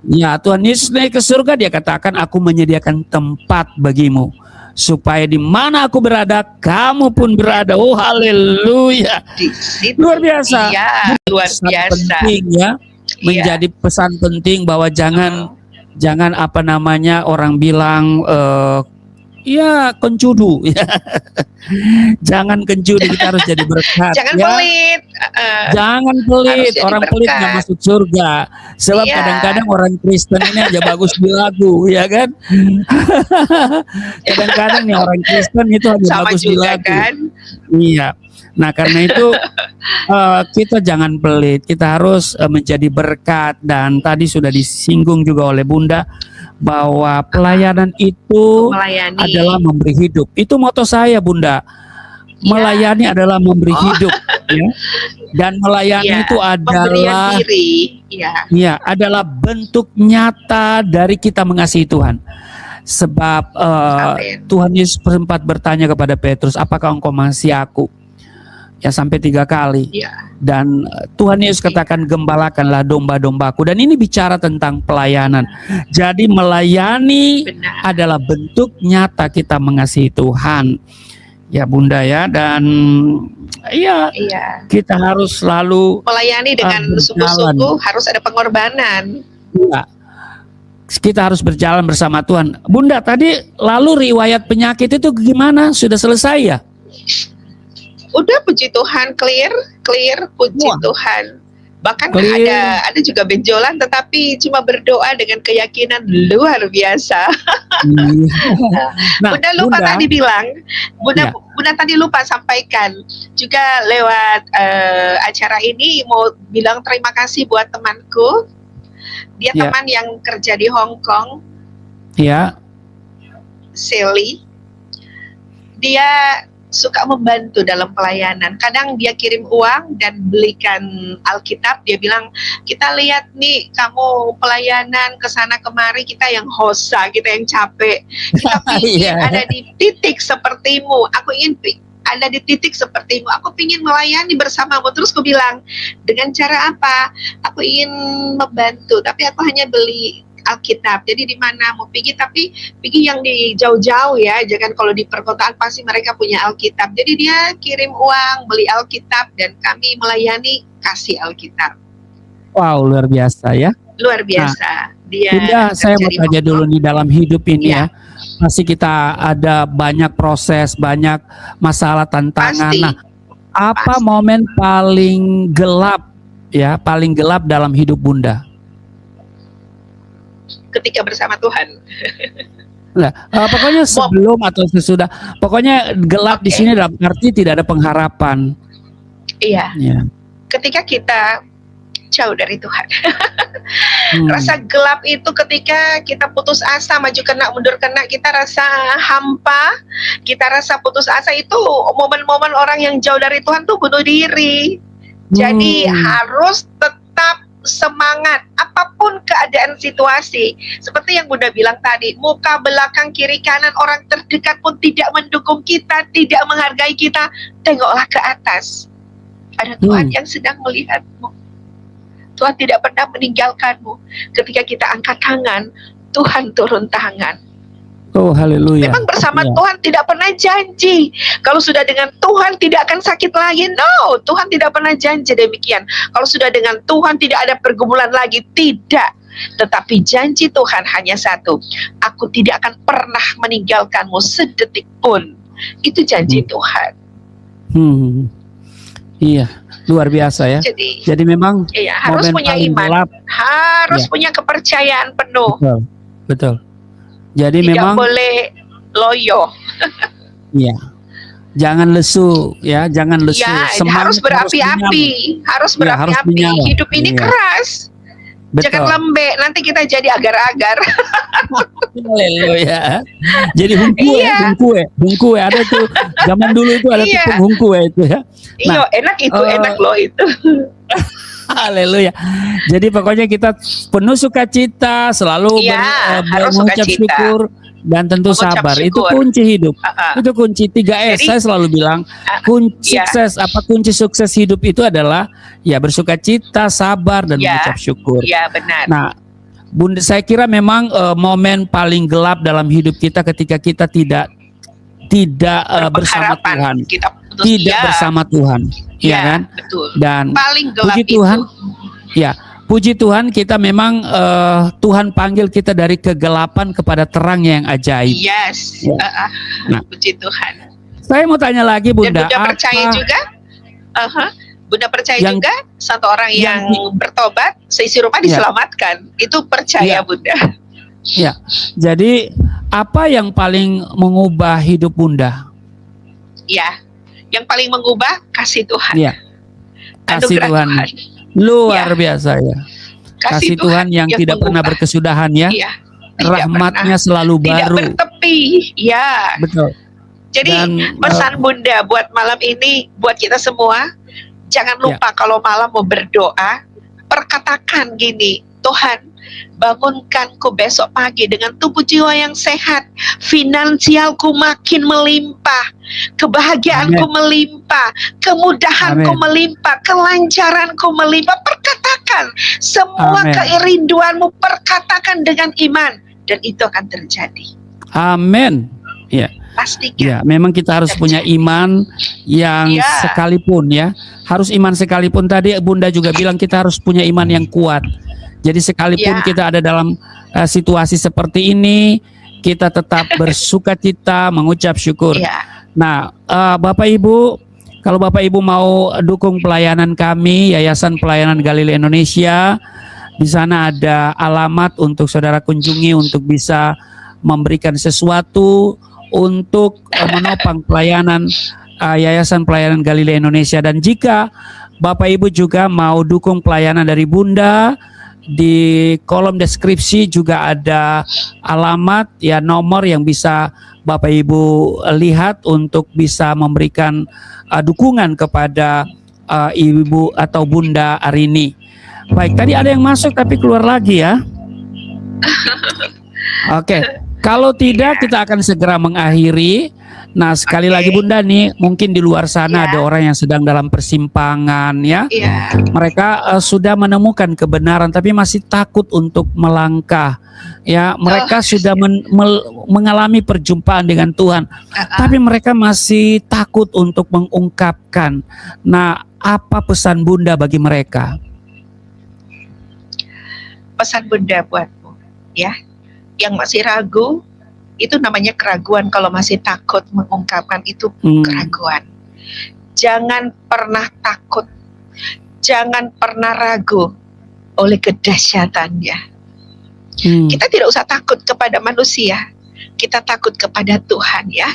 Ya, Tuhan Yesus naik ke surga, dia katakan, aku menyediakan tempat bagimu. Supaya di mana aku berada, kamu pun berada. Oh, haleluya. Di situ. Luar biasa. Iya, luar Pesan biasa. penting ya. Menjadi pesan penting bahwa jangan apa namanya orang bilang ya kencudu ya. Jangan kencudu, kita harus jadi berkat. Jangan ya. pelit. Jangan Harus pelit, jadi orang pelit nggak berkat. masuk surga. Sebab Iya. kadang-kadang orang Kristen ini aja bagus di lagu, ya kan? Kadang-kadang nih orang Kristen itu aja Sama bagus di juga lagu. kan. Iya. Nah karena itu kita jangan pelit, kita harus menjadi berkat. Dan tadi sudah disinggung juga oleh Bunda bahwa pelayanan itu Melayani. adalah memberi hidup. Itu moto saya, Bunda. Melayani adalah memberi hidup, ya. Dan melayani Iya, itu adalah pemberian diri. Iya. ya, adalah bentuk nyata dari kita mengasihi Tuhan. Sebab Amin. Tuhan Yesus sempat bertanya kepada Petrus, apakah engkau mengasihi aku? Ya, sampai 3 kali. Iya. Dan Tuhan Yesus katakan, gembalakanlah domba-dombaku. Dan ini bicara tentang pelayanan. Jadi melayani Benar. adalah bentuk nyata kita mengasihi Tuhan. Ya Bunda ya, dan iya Iya. kita harus selalu Melayani dengan berjalan. sungguh-sungguh harus ada pengorbanan. ya, kita harus berjalan bersama Tuhan. Bunda, tadi lalu riwayat penyakit itu gimana? Sudah selesai ya? Udah, puji Tuhan, clear, puji Wah. Tuhan. Bahkan Clear. ada juga benjolan, tetapi cuma berdoa dengan keyakinan luar biasa. Nah, Bunda lupa tadi bilang, Ya. Bunda tadi lupa sampaikan juga lewat acara ini, mau bilang terima kasih buat temanku. Dia Ya. teman yang kerja di Hong Kong, ya, Sally. Dia suka membantu dalam pelayanan. Kadang dia kirim uang dan belikan Alkitab. Dia bilang, kita lihat nih kamu pelayanan ke sana kemari, kita yang hosa, kita yang capek. Kita ingin Iya. ada di titik sepertimu. Aku ingin ada di titik sepertimu. Aku ingin melayani bersamamu. Terus aku bilang, dengan cara apa? Aku ingin membantu, tapi aku hanya beli Alkitab. Jadi di mana mau pergi, tapi pergi yang di jauh-jauh ya. Jangan kalau di perkotaan pasti mereka punya Alkitab. Jadi dia kirim uang, beli Alkitab, dan kami melayani kasih Alkitab. wow, luar biasa ya. Luar biasa. Dia Bunda, saya mau kerja di tanya Hong dulu Kong. nih, dalam hidup ini Ya. ya, pasti kita ada banyak proses, banyak masalah, tantangan. Pasti. Nah, apa Pasti. momen paling gelap ya, paling gelap dalam hidup Bunda? Ketika bersama Tuhan. Nah, pokoknya sebelum atau sesudah, pokoknya gelap di Oke. sini dalam arti tidak ada pengharapan. Iya. Ya. Ketika kita jauh dari Tuhan. Hmm. Rasa gelap itu ketika kita putus asa, maju kena, mundur kena, kita rasa hampa, kita rasa putus asa. Itu momen-momen orang yang jauh dari Tuhan tuh bunuh diri. Jadi harus tetap semangat apapun keadaan situasi. Seperti yang Bunda bilang tadi, muka belakang kiri kanan orang terdekat pun tidak mendukung kita, tidak menghargai kita, tengoklah ke atas. Ada Tuhan yang sedang melihatmu. Tuhan tidak pernah meninggalkanmu. Ketika kita angkat tangan, Tuhan turun tangan. Oh, haleluya. Memang bersama Ya. Tuhan tidak pernah janji kalau sudah dengan Tuhan tidak akan sakit lagi. No, Tuhan tidak pernah janji demikian. Kalau sudah dengan Tuhan tidak ada pergumulan lagi, tidak. Tetapi janji Tuhan hanya satu, aku tidak akan pernah meninggalkanmu sedetik pun. Itu janji Tuhan. Iya, luar biasa ya. Jadi memang iya, harus momen punya paling iman, gelap. harus Ya. punya kepercayaan penuh. Betul, betul. Jadi Tidak memang boleh loyo. ya, jangan lesu ya, jangan lesu. Ya, Semangat harus berapi-api, harus Ya, harus berapi-api. menyala. Hidup ini Iya. keras. Betul. Jangan lembek, nanti kita jadi agar-agar. Haleluya. Jadi hungkue, Iya. hungkue ada tuh zaman dulu itu ada Iya. tepung hungkue itu ya. Iya, enak itu, enak loh itu. Haleluya. Jadi pokoknya kita penuh sukacita, selalu Iya, harus mengucap sukacita. syukur dan tentu Mengucap sabar. Itu syukur. kunci hidup. Uh-uh. Itu kunci 3S. Jadi- Saya selalu bilang kunci Iya. kunci sukses hidup itu adalah ya bersukacita, sabar dan Iya. mengucap syukur. Iya, benar. Nah, Bunda, saya kira memang momen paling gelap dalam hidup kita ketika kita tidak bersama Berpengharapan. Tuhan, Kita putus, tidak iya. bersama Tuhan, Iya, ya kan? betul. Dan Paling gelap puji itu. Tuhan, ya puji Tuhan kita memang Tuhan panggil kita dari kegelapan kepada terang yang ajaib. Yes. Ya. Nah. Puji Tuhan. Saya mau tanya lagi Bunda, Dan Bunda percaya juga? Bunda percaya Yang- juga satu orang yang yang- bertobat seisi rumah Ya. diselamatkan. Itu percaya Ya. Bunda. Ya, jadi apa yang paling mengubah hidup Bunda? Ya. Yang paling mengubah kasih Tuhan. Ya, kasih Anugerah Tuhan. Tuhan. Luar biasa ya. Kasih Tuhan yang tidak pernah mengubah. berkesudahan ya. Iya. Tidak Rahmatnya selalu pernah. Tidak baru. bertepi. Ya. Betul. Jadi Dan, pesan Bunda buat malam ini, buat kita semua, jangan Ya. lupa kalau malam mau berdoa, perkatakan gini, Tuhan, bangunkanku besok pagi dengan tubuh jiwa yang sehat, finansialku makin melimpah, kebahagiaanku melimpah, kemudahanku Amin. melimpah, kelancaranku melimpah. Perkatakan semua Amin. kerinduanmu, perkatakan dengan iman, dan itu akan terjadi. Amin. Ya. Pastikan. Ya, memang kita harus punya iman yang Ya. sekalipun ya. Harus iman sekalipun, tadi Bunda juga bilang kita harus punya iman yang kuat. Jadi sekalipun Ya. kita ada dalam situasi seperti ini, kita tetap bersukacita, mengucap syukur. Ya. Nah, Bapak Ibu, kalau Bapak Ibu mau dukung pelayanan kami, Yayasan Pelayanan Galilea Indonesia, di sana ada alamat untuk saudara kunjungi untuk bisa memberikan sesuatu untuk menopang pelayanan Yayasan Pelayanan Galilea Indonesia. Dan jika Bapak Ibu juga mau dukung pelayanan dari Bunda, di kolom deskripsi juga ada alamat ya, nomor yang bisa Bapak Ibu lihat untuk bisa memberikan dukungan kepada Ibu atau Bunda Arini. Baik, tadi ada yang masuk tapi keluar lagi ya. Oke. Kalau tidak, kita akan segera mengakhiri. Nah, sekali lagi Bunda nih, mungkin di luar sana ada orang yang sedang dalam persimpangan ya. Iya. Mereka sudah menemukan kebenaran tapi masih takut untuk melangkah. Ya, mereka sudah mengalami perjumpaan dengan Tuhan, tapi mereka masih takut untuk mengungkapkan. Nah, apa pesan Bunda bagi mereka? Pesan Bunda buatmu, ya. Yang masih ragu, itu namanya keraguan. Kalau masih takut mengungkapkan, itu keraguan. Jangan pernah takut, jangan pernah ragu oleh kedahsyatannya. Kita tidak usah takut kepada manusia, kita takut kepada Tuhan ya.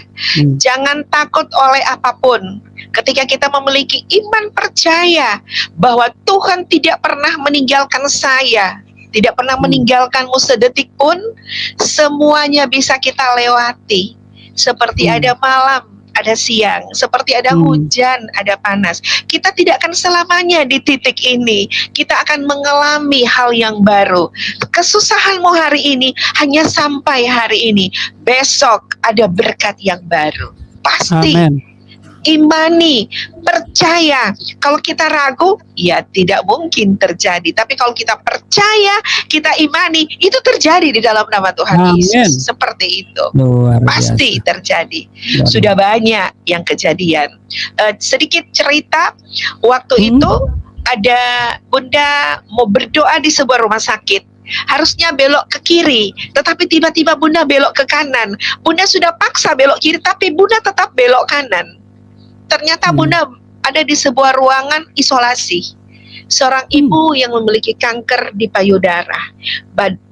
Jangan takut oleh apapun. Ketika kita memiliki iman percaya bahwa Tuhan tidak pernah meninggalkan saya, tidak pernah meninggalkanmu sedetik pun, semuanya bisa kita lewati. Seperti ada malam, ada siang, seperti ada hujan, ada panas. Kita tidak akan selamanya di titik ini. Kita akan mengalami hal yang baru. Kesusahanmu hari ini hanya sampai hari ini. Besok ada berkat yang baru. Pasti. Amin. Imani, percaya. Kalau kita ragu, ya tidak mungkin terjadi. Tapi kalau kita percaya, kita imani, itu terjadi di dalam nama Tuhan Amin. Yesus. Seperti itu. Luar Pasti biasa. terjadi. Luar Sudah banyak yang kejadian. Sedikit cerita, waktu itu ada bunda mau berdoa di sebuah rumah sakit. Harusnya belok ke kiri, tetapi tiba-tiba bunda belok ke kanan. Bunda sudah paksa belok kiri, tapi bunda tetap belok kanan. Ternyata bunda ada di sebuah ruangan isolasi. Seorang ibu yang memiliki kanker di payudara.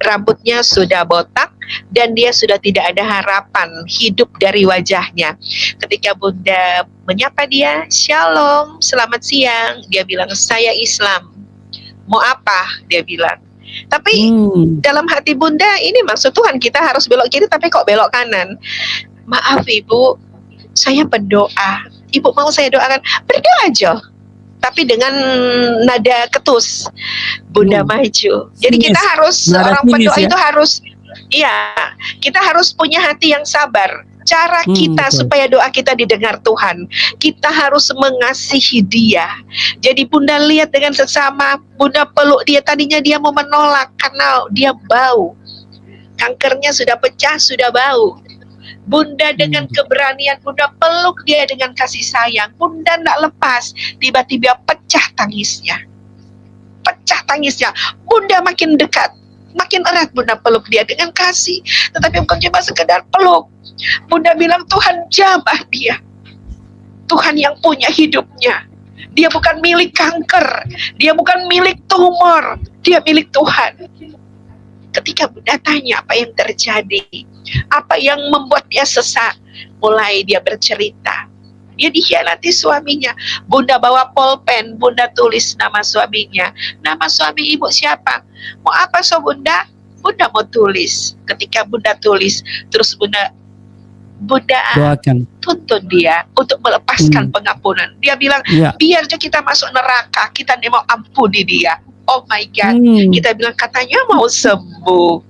Rambutnya sudah botak dan dia sudah tidak ada harapan hidup dari wajahnya. Ketika bunda menyapa dia, "Shalom, selamat siang." Dia bilang, "Saya Islam." "Mau apa?" dia bilang. Tapi dalam hati bunda, ini maksud Tuhan kita harus belok kiri tapi kok belok kanan. "Maaf ibu, saya berdoa. Ibu mau saya doakan?" "Berdoa aja." Tapi dengan nada ketus. Bunda maju. Jadi kita harus, seorang pendoa itu harus, iya, kita harus punya hati yang sabar. Cara kita supaya doa kita didengar Tuhan, kita harus mengasihi dia. Jadi bunda lihat dengan sesama, bunda peluk dia. Tadinya dia mau menolak karena dia bau. Kankernya sudah pecah, sudah bau. Bunda dengan keberanian, bunda peluk dia dengan kasih sayang. Bunda tidak lepas. Tiba-tiba pecah tangisnya. Pecah tangisnya. Bunda makin dekat. Makin erat bunda peluk dia dengan kasih. Tetapi bukan cuma sekedar peluk. Bunda bilang, "Tuhan jamah dia. Tuhan yang punya hidupnya. Dia bukan milik kanker. Dia bukan milik tumor. Dia milik Tuhan." Ketika bunda tanya apa yang terjadi, apa yang membuat dia sesak, mulai dia bercerita. Dia dikhianati suaminya. Bunda bawa pulpen, bunda tulis nama suaminya. "Nama suami ibu siapa?" "Mau apa so bunda?" Bunda mau tulis. Ketika bunda tulis, terus bunda doakan, tuntun dia untuk melepaskan pengampunan. Dia bilang, "Biar aja kita masuk neraka, kita mau ampuni dia." Oh my God, kita bilang katanya mau sembuh.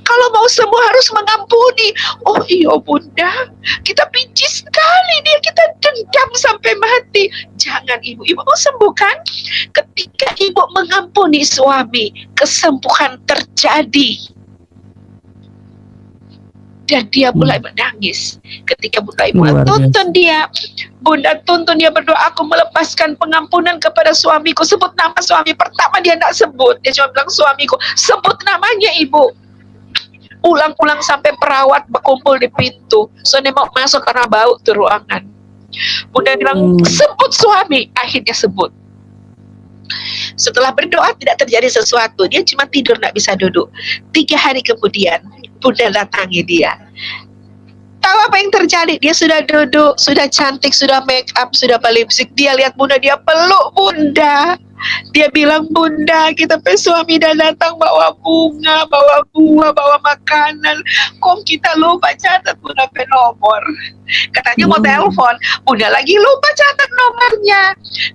Kalau mau sembuh harus mengampuni. Oh iya bunda, kita benci sekali dia, kita dendam sampai mati. Jangan ibu, ibu mau sembuh kan? Ketika ibu mengampuni suami, kesembuhan terjadi. Dan dia mulai menangis. Ketika bunda ibu tuntun dia, bunda tuntun dia berdoa, "Aku melepaskan pengampunan kepada suamiku." Sebut nama suami. Pertama dia tidak sebut, dia cuma bilang suamiku. Sebut namanya ibu. Ulang-ulang sampai perawat berkumpul di pintu. Soalnya mau masuk karena bau ke ruangan. Bunda bilang, "Sebut suami." Akhirnya sebut. Setelah berdoa tidak terjadi sesuatu. Dia cuma tidur, tidak bisa duduk. 3 hari kemudian bunda datangi dia. Tahu apa yang terjadi? Dia sudah duduk, sudah cantik, sudah make up, sudah lipstick. Dia lihat bunda, dia peluk bunda. Dia bilang, "Bunda, kita suami dah datang bawa bunga, bawa buah, bawa makanan. Kok kita lupa catat bunda nomor?" Katanya mau telepon, bunda lagi lupa catat nomornya.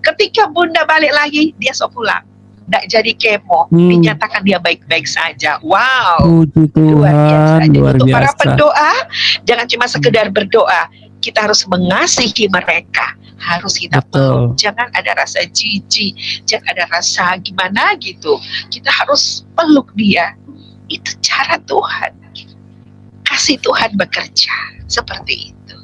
Ketika bunda balik lagi, dia sok pulang. Tidak jadi kemo, dinyatakan dia baik-baik saja. Wow, luar biasa. Jadi untuk para pendoa, jangan cuma sekedar berdoa, kita harus mengasihi mereka. Harus kita peluk, jangan ada rasa jijik, jangan ada rasa gimana gitu. Kita harus peluk dia. Itu cara Tuhan. Kasih Tuhan bekerja seperti itu.